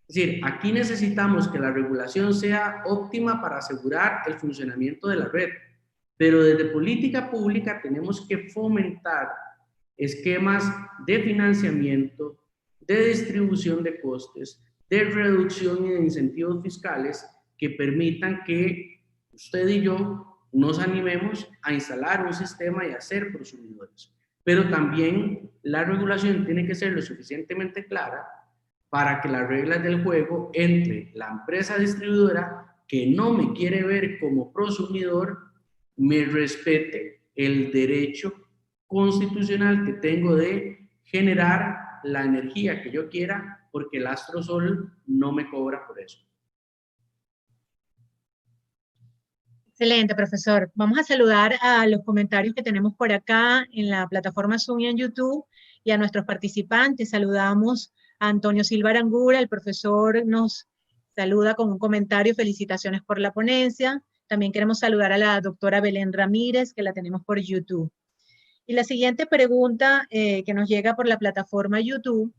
Es decir, aquí necesitamos que la regulación sea óptima para asegurar el funcionamiento de la red, pero desde política pública tenemos que fomentar esquemas de financiamiento, de distribución de costes, de reducción y de incentivos fiscales que permitan que usted y yo nos animemos a instalar un sistema y a ser prosumidores. Pero también la regulación tiene que ser lo suficientemente clara para que las reglas del juego entre la empresa distribuidora que no me quiere ver como prosumidor me respete el derecho constitucional que tengo de generar la energía que yo quiera, porque el Astrosol no me cobra por eso. Excelente, profesor. Vamos a saludar a los comentarios que tenemos por acá en la plataforma Zoom y en YouTube y a nuestros participantes. Saludamos a Antonio Silva Arangura, el profesor nos saluda con un comentario, felicitaciones por la ponencia. También queremos saludar a la doctora Belén Ramírez, que la tenemos por YouTube. Y la siguiente pregunta que nos llega por la plataforma YouTube,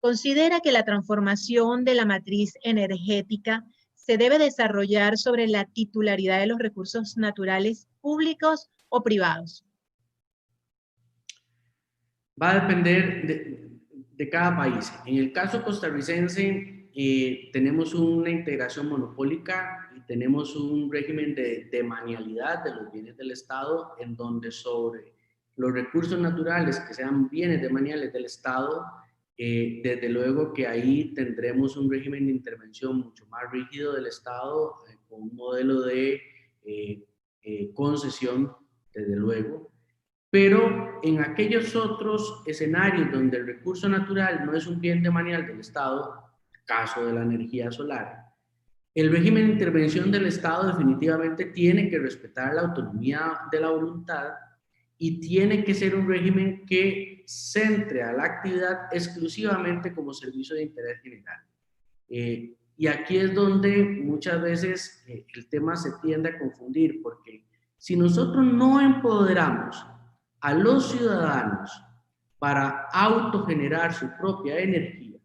¿considera que la transformación de la matriz energética se debe desarrollar sobre la titularidad de los recursos naturales públicos o privados? Va a depender de cada país. En el caso costarricense, tenemos una integración monopólica y tenemos un régimen de demanialidad de los bienes del Estado, en donde sobre los recursos naturales que sean bienes demaniales del Estado, desde luego que ahí tendremos un régimen de intervención mucho más rígido del Estado, con un modelo de concesión, desde luego. Pero en aquellos otros escenarios donde el recurso natural no es un bien demanial del Estado, caso de la energía solar, el régimen de intervención del Estado definitivamente tiene que respetar la autonomía de la voluntad y tiene que ser un régimen que centre a la actividad exclusivamente como servicio de interés general. Y aquí es donde muchas veces el tema se tiende a confundir, porque si nosotros no empoderamos a los ciudadanos para autogenerar su propia energía,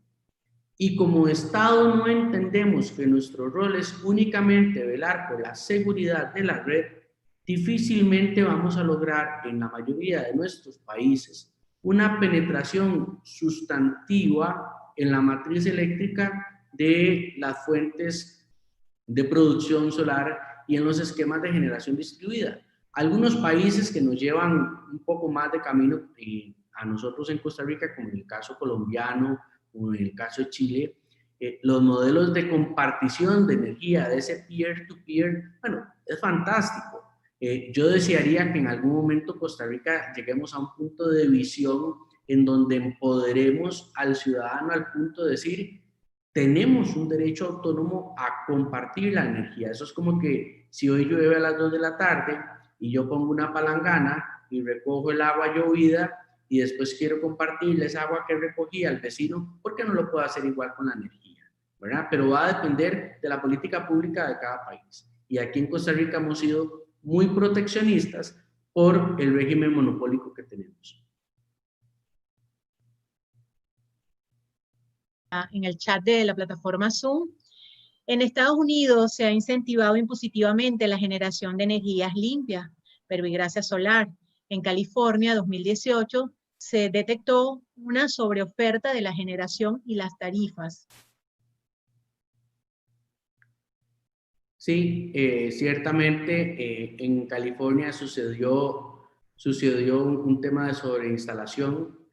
y como Estado no entendemos que nuestro rol es únicamente velar por la seguridad de la red, difícilmente vamos a lograr en la mayoría de nuestros países una penetración sustantiva en la matriz eléctrica de las fuentes de producción solar y en los esquemas de generación distribuida. Algunos países que nos llevan un poco más de camino a nosotros en Costa Rica, como en el caso colombiano como en el caso de Chile, los modelos de compartición de energía, de ese peer-to-peer, bueno, es fantástico. Yo desearía que en algún momento Costa Rica lleguemos a un punto de visión en donde empoderemos al ciudadano al punto de decir, tenemos un derecho autónomo a compartir la energía. Eso es como que si hoy llueve a las 2 de la tarde y yo pongo una palangana y recojo el agua llovida y después quiero compartirle esa agua que recogí al vecino, ¿por qué no lo puedo hacer igual con la energía? ¿Verdad? Pero va a depender de la política pública de cada país. Y aquí en Costa Rica hemos sido muy proteccionistas por el régimen monopólico que tenemos. En el chat de la plataforma Zoom, en Estados Unidos se ha incentivado impositivamente la generación de energías limpias, verbigracia solar. En California, 2018, se detectó una sobreoferta de la generación y las tarifas. Sí, ciertamente en California sucedió un tema de sobreinstalación.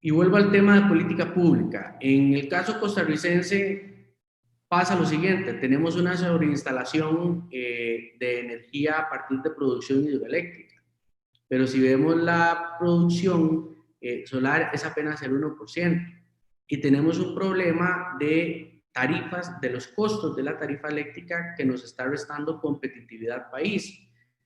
Y vuelvo al tema de política pública. En el caso costarricense pasa lo siguiente, tenemos una sobreinstalación de energía a partir de producción hidroeléctrica, pero si vemos la producción solar es apenas el 1%, y tenemos un problema de tarifas, de los costos de la tarifa eléctrica que nos está restando competitividad país.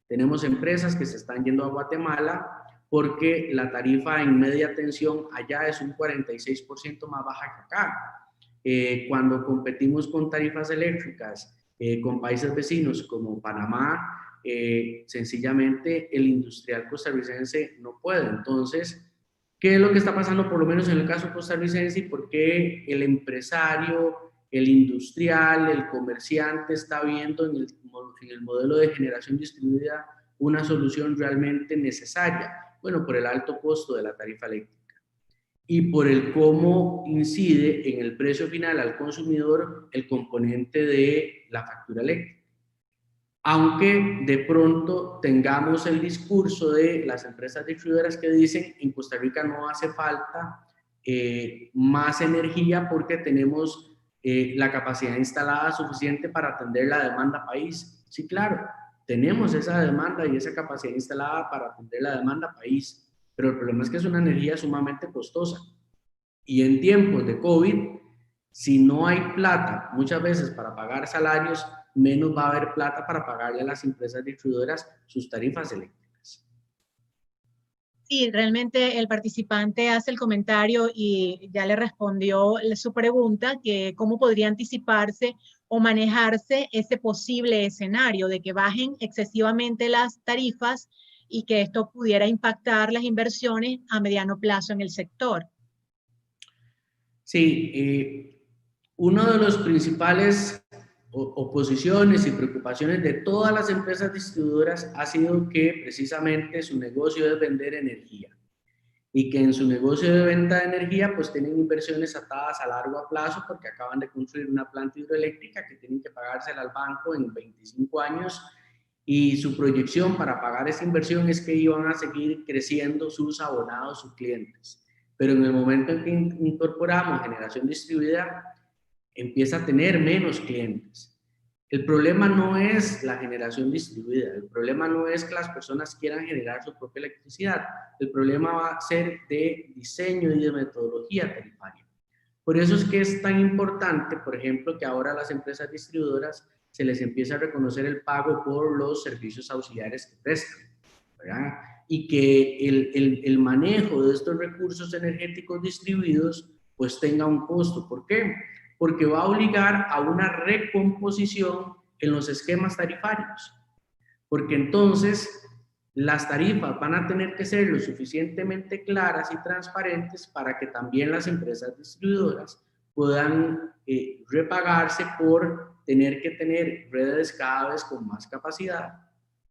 Tenemos empresas que se están yendo a Guatemala porque la tarifa en media tensión allá es un 46% más baja que acá. Cuando competimos con tarifas eléctricas con países vecinos como Panamá, sencillamente el industrial costarricense no puede. Entonces, ¿qué es lo que está pasando por lo menos en el caso costarricense y por qué el empresario, el industrial, el comerciante está viendo en el modelo de generación distribuida una solución realmente necesaria? Bueno, por el alto costo de la tarifa eléctrica y por el cómo incide en el precio final al consumidor el componente de la factura eléctrica. Aunque de pronto tengamos el discurso de las empresas distribuidoras que dicen en Costa Rica no hace falta más energía porque tenemos la capacidad instalada suficiente para atender la demanda país. Sí, claro, tenemos esa demanda y esa capacidad instalada para atender la demanda país, pero el problema es que es una energía sumamente costosa. Y en tiempos de COVID, si no hay plata muchas veces para pagar salarios, menos va a haber plata para pagarle a las empresas distribuidoras sus tarifas eléctricas. Sí, realmente el participante hace el comentario y ya le respondió su pregunta, que cómo podría anticiparse o manejarse ese posible escenario de que bajen excesivamente las tarifas y que esto pudiera impactar las inversiones a mediano plazo en el sector. Sí, uno de los principales oposiciones y preocupaciones de todas las empresas distribuidoras ha sido que precisamente su negocio es vender energía y que en su negocio de venta de energía pues tienen inversiones atadas a largo plazo porque acaban de construir una planta hidroeléctrica que tienen que pagársela al banco en 25 años y su proyección para pagar esa inversión es que iban a seguir creciendo sus abonados, sus clientes. Pero en el momento en que incorporamos generación distribuida, empieza a tener menos clientes. El problema no es la generación distribuida, el problema no es que las personas quieran generar su propia electricidad, el problema va a ser de diseño y de metodología tarifaria. Por eso es que es tan importante, por ejemplo, que ahora a las empresas distribuidoras se les empieza a reconocer el pago por los servicios auxiliares que prestan, ¿verdad? Y que el manejo de estos recursos energéticos distribuidos pues tenga un costo. ¿Por qué? Porque va a obligar a una recomposición en los esquemas tarifarios. Porque entonces las tarifas van a tener que ser lo suficientemente claras y transparentes para que también las empresas distribuidoras puedan repagarse por tener que tener redes cada vez con más capacidad,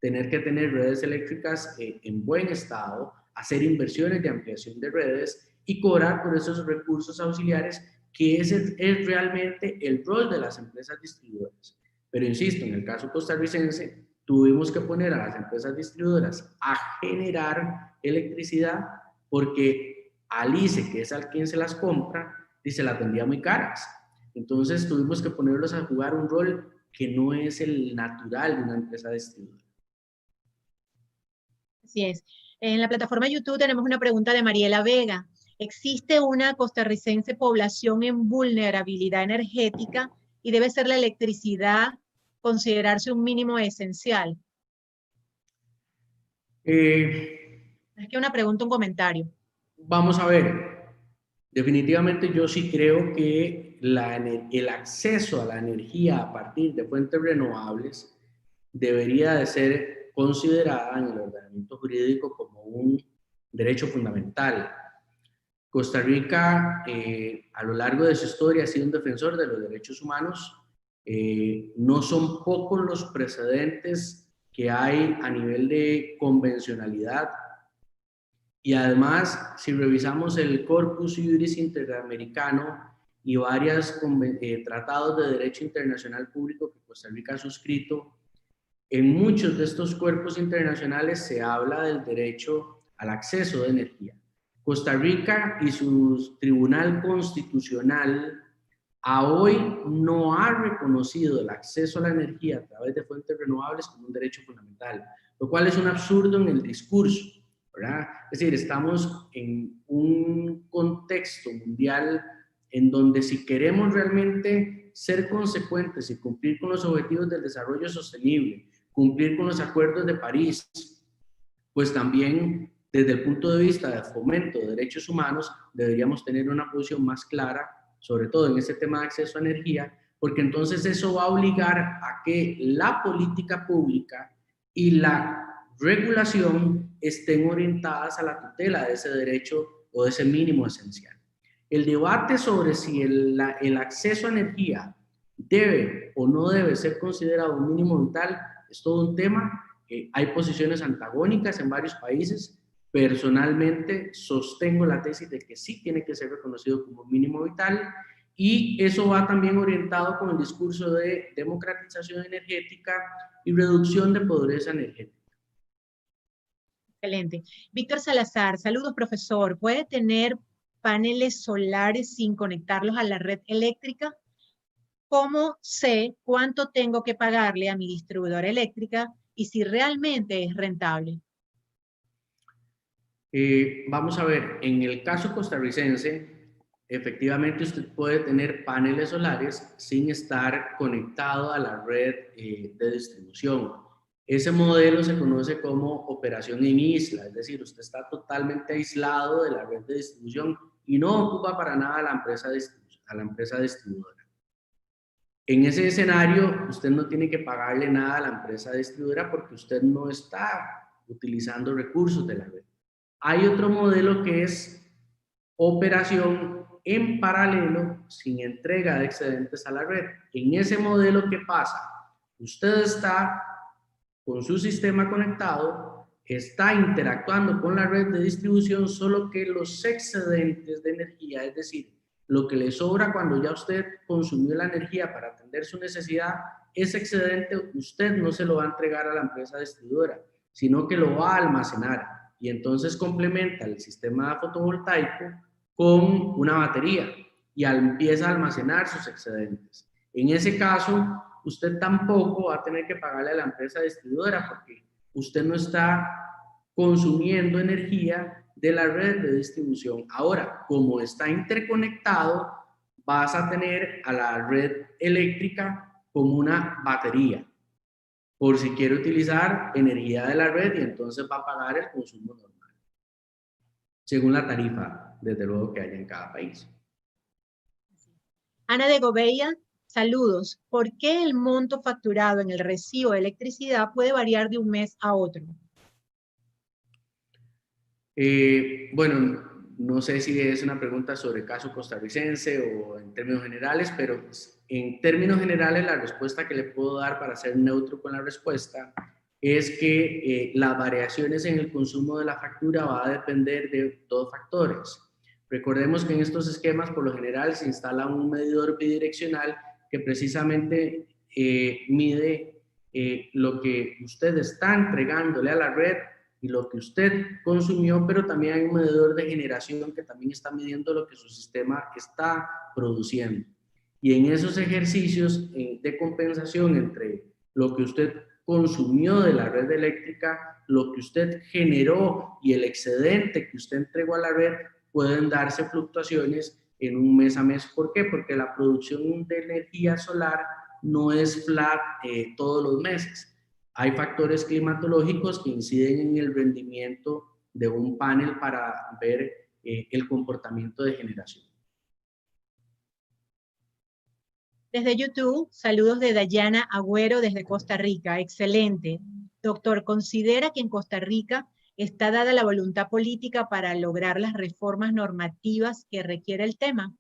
tener que tener redes eléctricas en buen estado, hacer inversiones de ampliación de redes y cobrar por esos recursos auxiliares, que ese es realmente el rol de las empresas distribuidoras. Pero insisto, en el caso costarricense, tuvimos que poner a las empresas distribuidoras a generar electricidad porque al ICE, que es al quien se las compra, y se las vendía muy caras. Entonces tuvimos que ponerlos a jugar un rol que no es el natural de una empresa distribuidora. Así es. En la plataforma YouTube tenemos una pregunta de Mariela Vega. ¿Existe una costarricense población en vulnerabilidad energética y debe ser la electricidad considerarse un mínimo esencial? Es que una pregunta, un comentario. Vamos a ver. Definitivamente yo sí creo que el acceso a la energía a partir de fuentes renovables debería de ser considerada en el ordenamiento jurídico como un derecho fundamental. Costa Rica, a lo largo de su historia, ha sido un defensor de los derechos humanos. No son pocos los precedentes que hay a nivel de convencionalidad. Y además, si revisamos el Corpus Juris Interamericano y varios tratados de derecho internacional público que Costa Rica ha suscrito, en muchos de estos cuerpos internacionales se habla del derecho al acceso de energía. Costa Rica y su Tribunal Constitucional a hoy no ha reconocido el acceso a la energía a través de fuentes renovables como un derecho fundamental, lo cual es un absurdo en el discurso, ¿verdad? Es decir, estamos en un contexto mundial en donde si queremos realmente ser consecuentes y cumplir con los objetivos del desarrollo sostenible, cumplir con los acuerdos de París, pues también desde el punto de vista de fomento de derechos humanos deberíamos tener una posición más clara, sobre todo en este tema de acceso a energía, porque entonces eso va a obligar a que la política pública y la regulación estén orientadas a la tutela de ese derecho o de ese mínimo esencial. El debate sobre si el acceso a energía debe o no debe ser considerado un mínimo vital es todo un tema. Hay posiciones antagónicas en varios países. Personalmente sostengo la tesis de que sí tiene que ser reconocido como mínimo vital, y eso va también orientado con el discurso de democratización energética y reducción de pobreza energética. Excelente. Víctor Salazar, saludos, profesor. ¿Puede tener paneles solares sin conectarlos a la red eléctrica? ¿Cómo sé cuánto tengo que pagarle a mi distribuidora eléctrica y si realmente es rentable? Vamos a ver, en el caso costarricense, efectivamente usted puede tener paneles solares sin estar conectado a la red de distribución. Ese modelo se conoce como operación en isla, es decir, usted está totalmente aislado de la red de distribución y no ocupa para nada a la empresa distribuidora. En ese escenario, usted no tiene que pagarle nada a la empresa distribuidora porque usted no está utilizando recursos de la red. Hay otro modelo que es operación en paralelo sin entrega de excedentes a la red. En ese modelo, ¿qué pasa? Usted está con su sistema conectado, está interactuando con la red de distribución, solo que los excedentes de energía, es decir, lo que le sobra cuando ya usted consumió la energía para atender su necesidad, ese excedente usted no se lo va a entregar a la empresa distribuidora, sino que lo va a almacenar, y entonces complementa el sistema fotovoltaico con una batería y empieza a almacenar sus excedentes. En ese caso, usted tampoco va a tener que pagarle a la empresa distribuidora porque usted no está consumiendo energía de la red de distribución. Ahora, como está interconectado, vas a tener a la red eléctrica como una batería, por si quiere utilizar energía de la red, y entonces va a pagar el consumo normal, según la tarifa, desde luego, que haya en cada país. Ana de Gobella, saludos. ¿Por qué el monto facturado en el recibo de electricidad puede variar de un mes a otro? Bueno, no sé si es una pregunta sobre caso costarricense o en términos generales, pero en términos generales la respuesta que le puedo dar para ser neutro con la respuesta es que las variaciones en el consumo de la factura va a depender de dos factores. Recordemos que en estos esquemas por lo general se instala un medidor bidireccional que precisamente mide lo que usted está entregándole a la red y lo que usted consumió, pero también hay un medidor de generación que también está midiendo lo que su sistema está produciendo. Y en esos ejercicios de compensación entre lo que usted consumió de la red eléctrica, lo que usted generó y el excedente que usted entregó a la red, pueden darse fluctuaciones en un mes a mes. ¿Por qué? Porque la producción de energía solar no es flat todos los meses. Hay factores climatológicos que inciden en el rendimiento de un panel para ver el comportamiento de generación. Desde YouTube, saludos de Dayana Agüero desde Costa Rica. Excelente. Doctor, ¿considera que en Costa Rica está dada la voluntad política para lograr las reformas normativas que requiere el tema?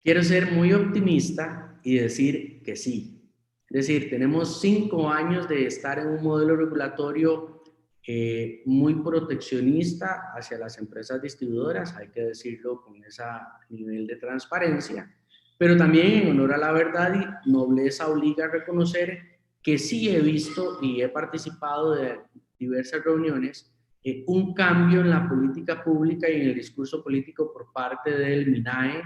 Quiero ser muy optimista y decir que sí. Es decir, tenemos 5 años de estar en un modelo regulatorio muy proteccionista hacia las empresas distribuidoras, hay que decirlo con ese nivel de transparencia, pero también en honor a la verdad y nobleza obliga a reconocer que sí he visto y he participado de diversas reuniones un cambio en la política pública y en el discurso político por parte del MINAE,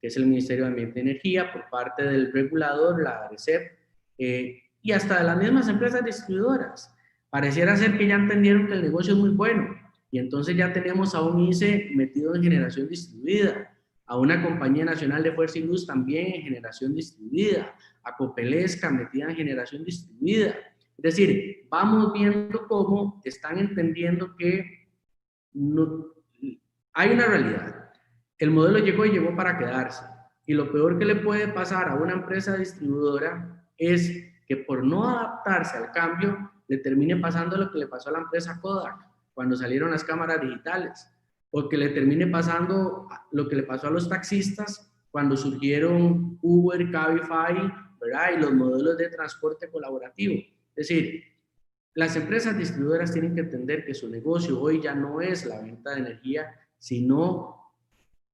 que es el Ministerio de Ambiente y Energía, por parte del regulador, la ARECEP, y hasta de las mismas empresas distribuidoras. Pareciera ser que ya entendieron que el negocio es muy bueno, y entonces ya tenemos a un ICE metido en generación distribuida, a una compañía nacional de fuerza y luz también en generación distribuida, a Copelesca metida en generación distribuida. Es decir, vamos viendo cómo están entendiendo que no, hay una realidad. El modelo llegó para quedarse. Y lo peor que le puede pasar a una empresa distribuidora es que por no adaptarse al cambio, le termine pasando lo que le pasó a la empresa Kodak cuando salieron las cámaras digitales, o que le termine pasando lo que le pasó a los taxistas cuando surgieron Uber, Cabify, ¿verdad? Y los modelos de transporte colaborativo. Es decir, las empresas distribuidoras tienen que entender que su negocio hoy ya no es la venta de energía, sino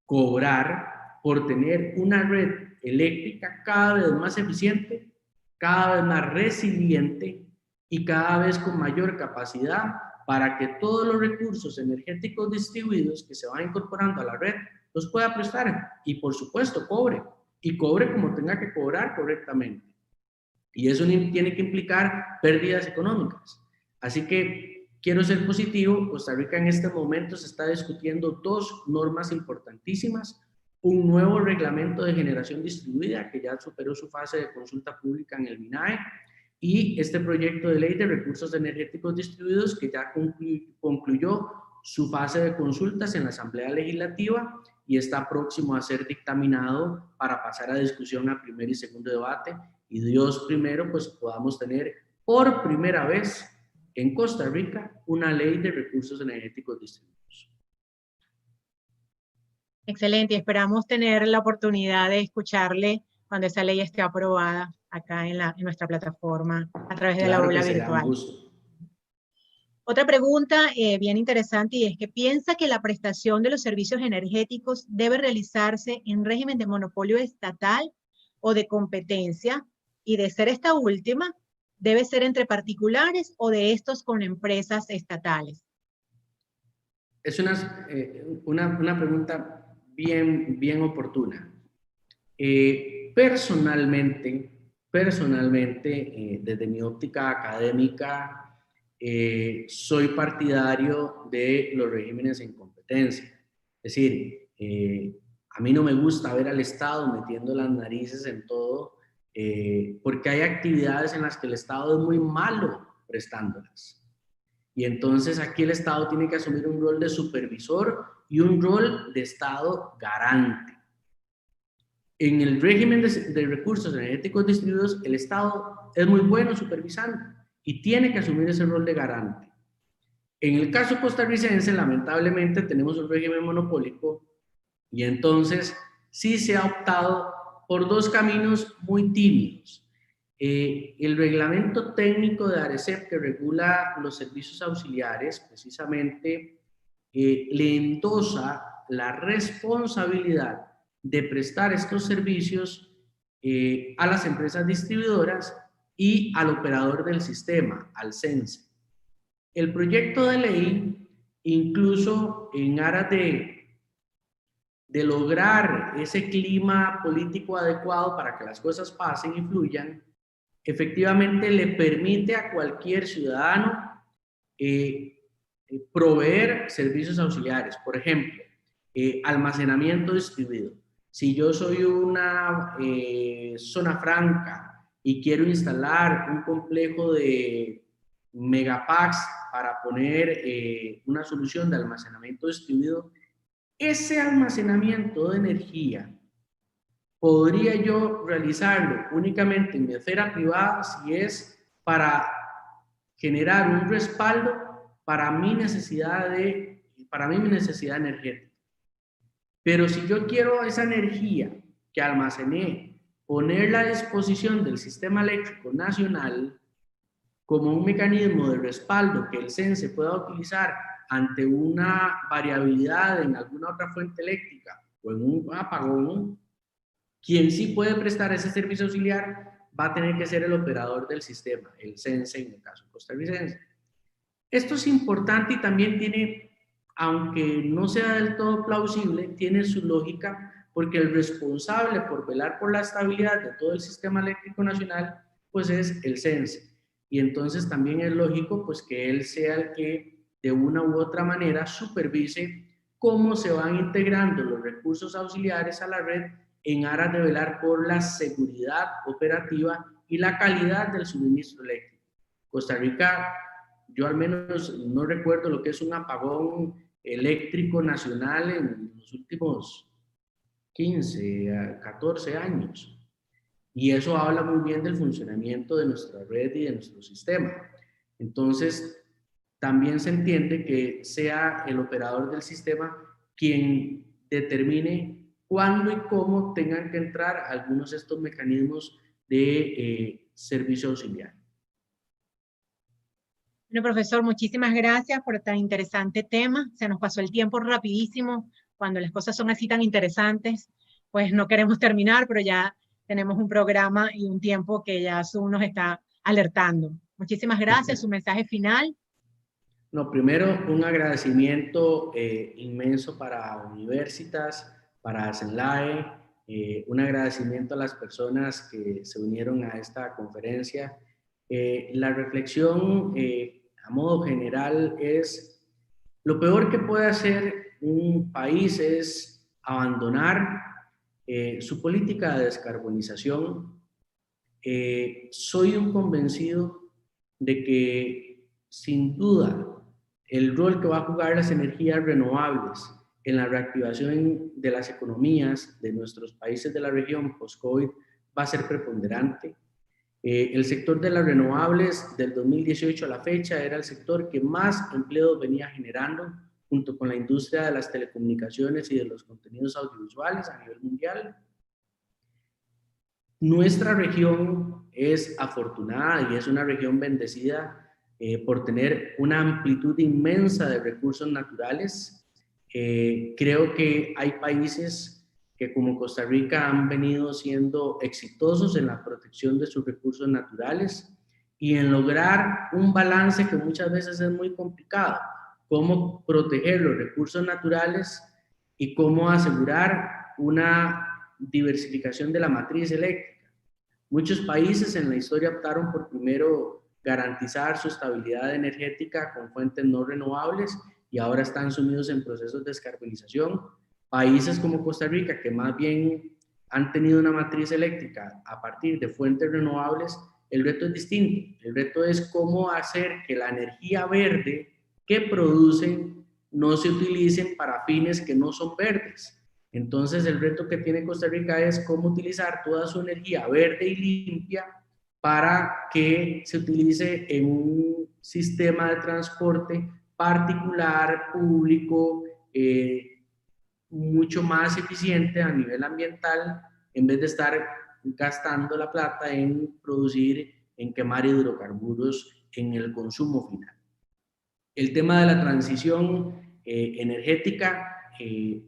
cobrar por tener una red eléctrica cada vez más eficiente, cada vez más resiliente y cada vez con mayor capacidad para que todos los recursos energéticos distribuidos que se van incorporando a la red los pueda prestar y por supuesto cobre, y cobre como tenga que cobrar correctamente. Y eso tiene que implicar pérdidas económicas. Así que quiero ser positivo. Costa Rica en este momento se está discutiendo 2 normas importantísimas. Un nuevo reglamento de generación distribuida que ya superó su fase de consulta pública en el MINAE, y este proyecto de ley de recursos energéticos distribuidos que ya concluyó su fase de consultas en la Asamblea Legislativa y está próximo a ser dictaminado para pasar a discusión a primer y segundo debate, y Dios primero, pues podamos tener por primera vez en Costa Rica una ley de recursos energéticos distribuidos. Excelente, y esperamos tener la oportunidad de escucharle cuando esa ley esté aprobada acá en nuestra plataforma a través de la aula virtual. Un gusto. Otra pregunta bien interesante, y es que piensa que la prestación de los servicios energéticos debe realizarse en régimen de monopolio estatal o de competencia, y de ser esta última, debe ser entre particulares o de estos con empresas estatales. Es una pregunta bien oportuna. Personalmente, desde mi óptica académica, soy partidario de los regímenes en competencia. Es decir, a mí no me gusta ver al Estado metiendo las narices en todo, porque hay actividades en las que el Estado es muy malo prestándolas. Y entonces aquí el Estado tiene que asumir un rol de supervisor y un rol de Estado garante. En el régimen de recursos energéticos distribuidos, el Estado es muy bueno supervisando y tiene que asumir ese rol de garante. En el caso costarricense, lamentablemente, tenemos un régimen monopólico, y entonces sí se ha optado por 2 caminos muy tímidos. El reglamento técnico de ARECEP, que regula los servicios auxiliares, precisamente le endosa la responsabilidad de prestar estos servicios a las empresas distribuidoras y al operador del sistema, al CENSE. El proyecto de ley, incluso en aras de lograr ese clima político adecuado para que las cosas pasen y fluyan, efectivamente le permite a cualquier ciudadano proveer servicios auxiliares. Por ejemplo, almacenamiento distribuido. Si yo soy una zona franca y quiero instalar un complejo de megapacks para poner una solución de almacenamiento distribuido, ese almacenamiento de energía podría yo realizarlo únicamente en mi esfera privada si es para generar un respaldo para mi necesidad energética. Pero si yo quiero esa energía que almacené, ponerla a disposición del sistema eléctrico nacional como un mecanismo de respaldo que el CENSE pueda utilizar ante una variabilidad en alguna otra fuente eléctrica o en un apagón, quien sí puede prestar ese servicio auxiliar va a tener que ser el operador del sistema, el CENSE en el caso costarricense. Esto es importante y también tiene, aunque no sea del todo plausible, tiene su lógica porque el responsable por velar por la estabilidad de todo el sistema eléctrico nacional pues es el CENSE. Y entonces también es lógico pues que él sea el que de una u otra manera supervise cómo se van integrando los recursos auxiliares a la red en aras de velar por la seguridad operativa y la calidad del suministro eléctrico. Costa Rica, yo al menos no recuerdo lo que es un apagón eléctrico nacional en los últimos 15 a 14 años. Y eso habla muy bien del funcionamiento de nuestra red y de nuestro sistema. Entonces, también se entiende que sea el operador del sistema quien determine cuándo y cómo tengan que entrar algunos de estos mecanismos de servicio auxiliar. Bueno, profesor, muchísimas gracias por tan interesante tema. Se nos pasó el tiempo rapidísimo. Cuando las cosas son así tan interesantes, pues no queremos terminar, pero ya tenemos un programa y un tiempo que ya Zoom nos está alertando. Muchísimas gracias. Su mensaje final. No, primero un agradecimiento inmenso para Universitas, para CENLAE, un agradecimiento a las personas que se unieron a esta conferencia. La reflexión a modo general es, lo peor que puede hacer un país es abandonar su política de descarbonización. Soy un convencido de que sin duda el rol que va a jugar las energías renovables en la reactivación de las economías de nuestros países de la región post-COVID va a ser preponderante. El sector de las renovables del 2018 a la fecha era el sector que más empleo venía generando, junto con la industria de las telecomunicaciones y de los contenidos audiovisuales a nivel mundial. Nuestra región es afortunada y es una región bendecida por tener una amplitud inmensa de recursos naturales. Creo que hay países que como Costa Rica han venido siendo exitosos en la protección de sus recursos naturales y en lograr un balance que muchas veces es muy complicado, cómo proteger los recursos naturales y cómo asegurar una diversificación de la matriz eléctrica. Muchos países en la historia optaron por primero garantizar su estabilidad energética con fuentes no renovables y ahora están sumidos en procesos de descarbonización. Países como Costa Rica, que más bien han tenido una matriz eléctrica a partir de fuentes renovables, el reto es distinto. El reto es cómo hacer que la energía verde que producen no se utilicen para fines que no son verdes. Entonces, el reto que tiene Costa Rica es cómo utilizar toda su energía verde y limpia para que se utilice en un sistema de transporte particular, público, mucho más eficiente a nivel ambiental, en vez de estar gastando la plata en producir, en quemar hidrocarburos en el consumo final. El tema de la transición energética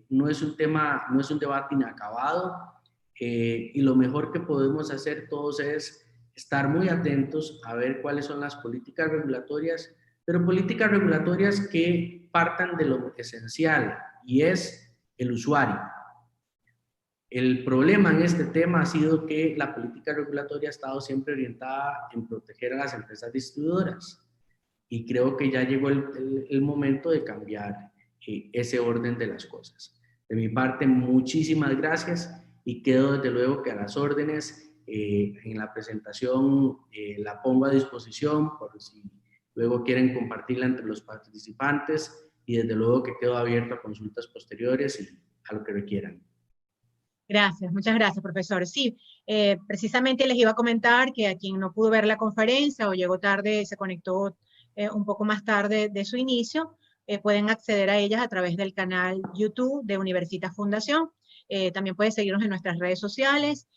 no es un debate inacabado y lo mejor que podemos hacer todos es estar muy atentos a ver cuáles son las políticas regulatorias pero políticas regulatorias que partan de lo esencial, y es el usuario. El problema en este tema ha sido que la política regulatoria ha estado siempre orientada en proteger a las empresas distribuidoras, y creo que ya llegó el momento de cambiar ese orden de las cosas. De mi parte, muchísimas gracias, y quedo desde luego que a las órdenes. En la presentación la pongo a disposición por si luego quieren compartirla entre los participantes, y desde luego que quedo abierto a consultas posteriores y a lo que requieran. Gracias, muchas gracias, profesor. Sí, precisamente les iba a comentar que a quien no pudo ver la conferencia o llegó tarde, se conectó un poco más tarde de su inicio, pueden acceder a ellas a través del canal YouTube de Universitas Fundación. También pueden seguirnos en nuestras redes sociales,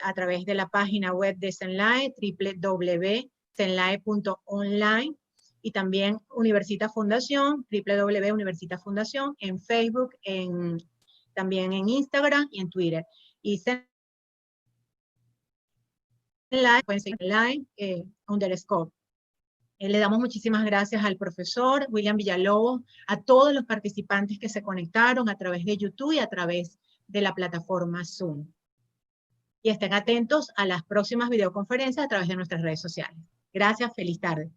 a través de la página web de Zenlae, www.zenlae.online, y también Universitas Fundación, www.universitasfundación, en Facebook, también en Instagram y en Twitter. Y Zenlae, pueden seguir Zenlae _. Le damos muchísimas gracias al profesor William Villalobos, a todos los participantes que se conectaron a través de YouTube y a través de la plataforma Zoom. Y estén atentos a las próximas videoconferencias a través de nuestras redes sociales. Gracias, feliz tarde.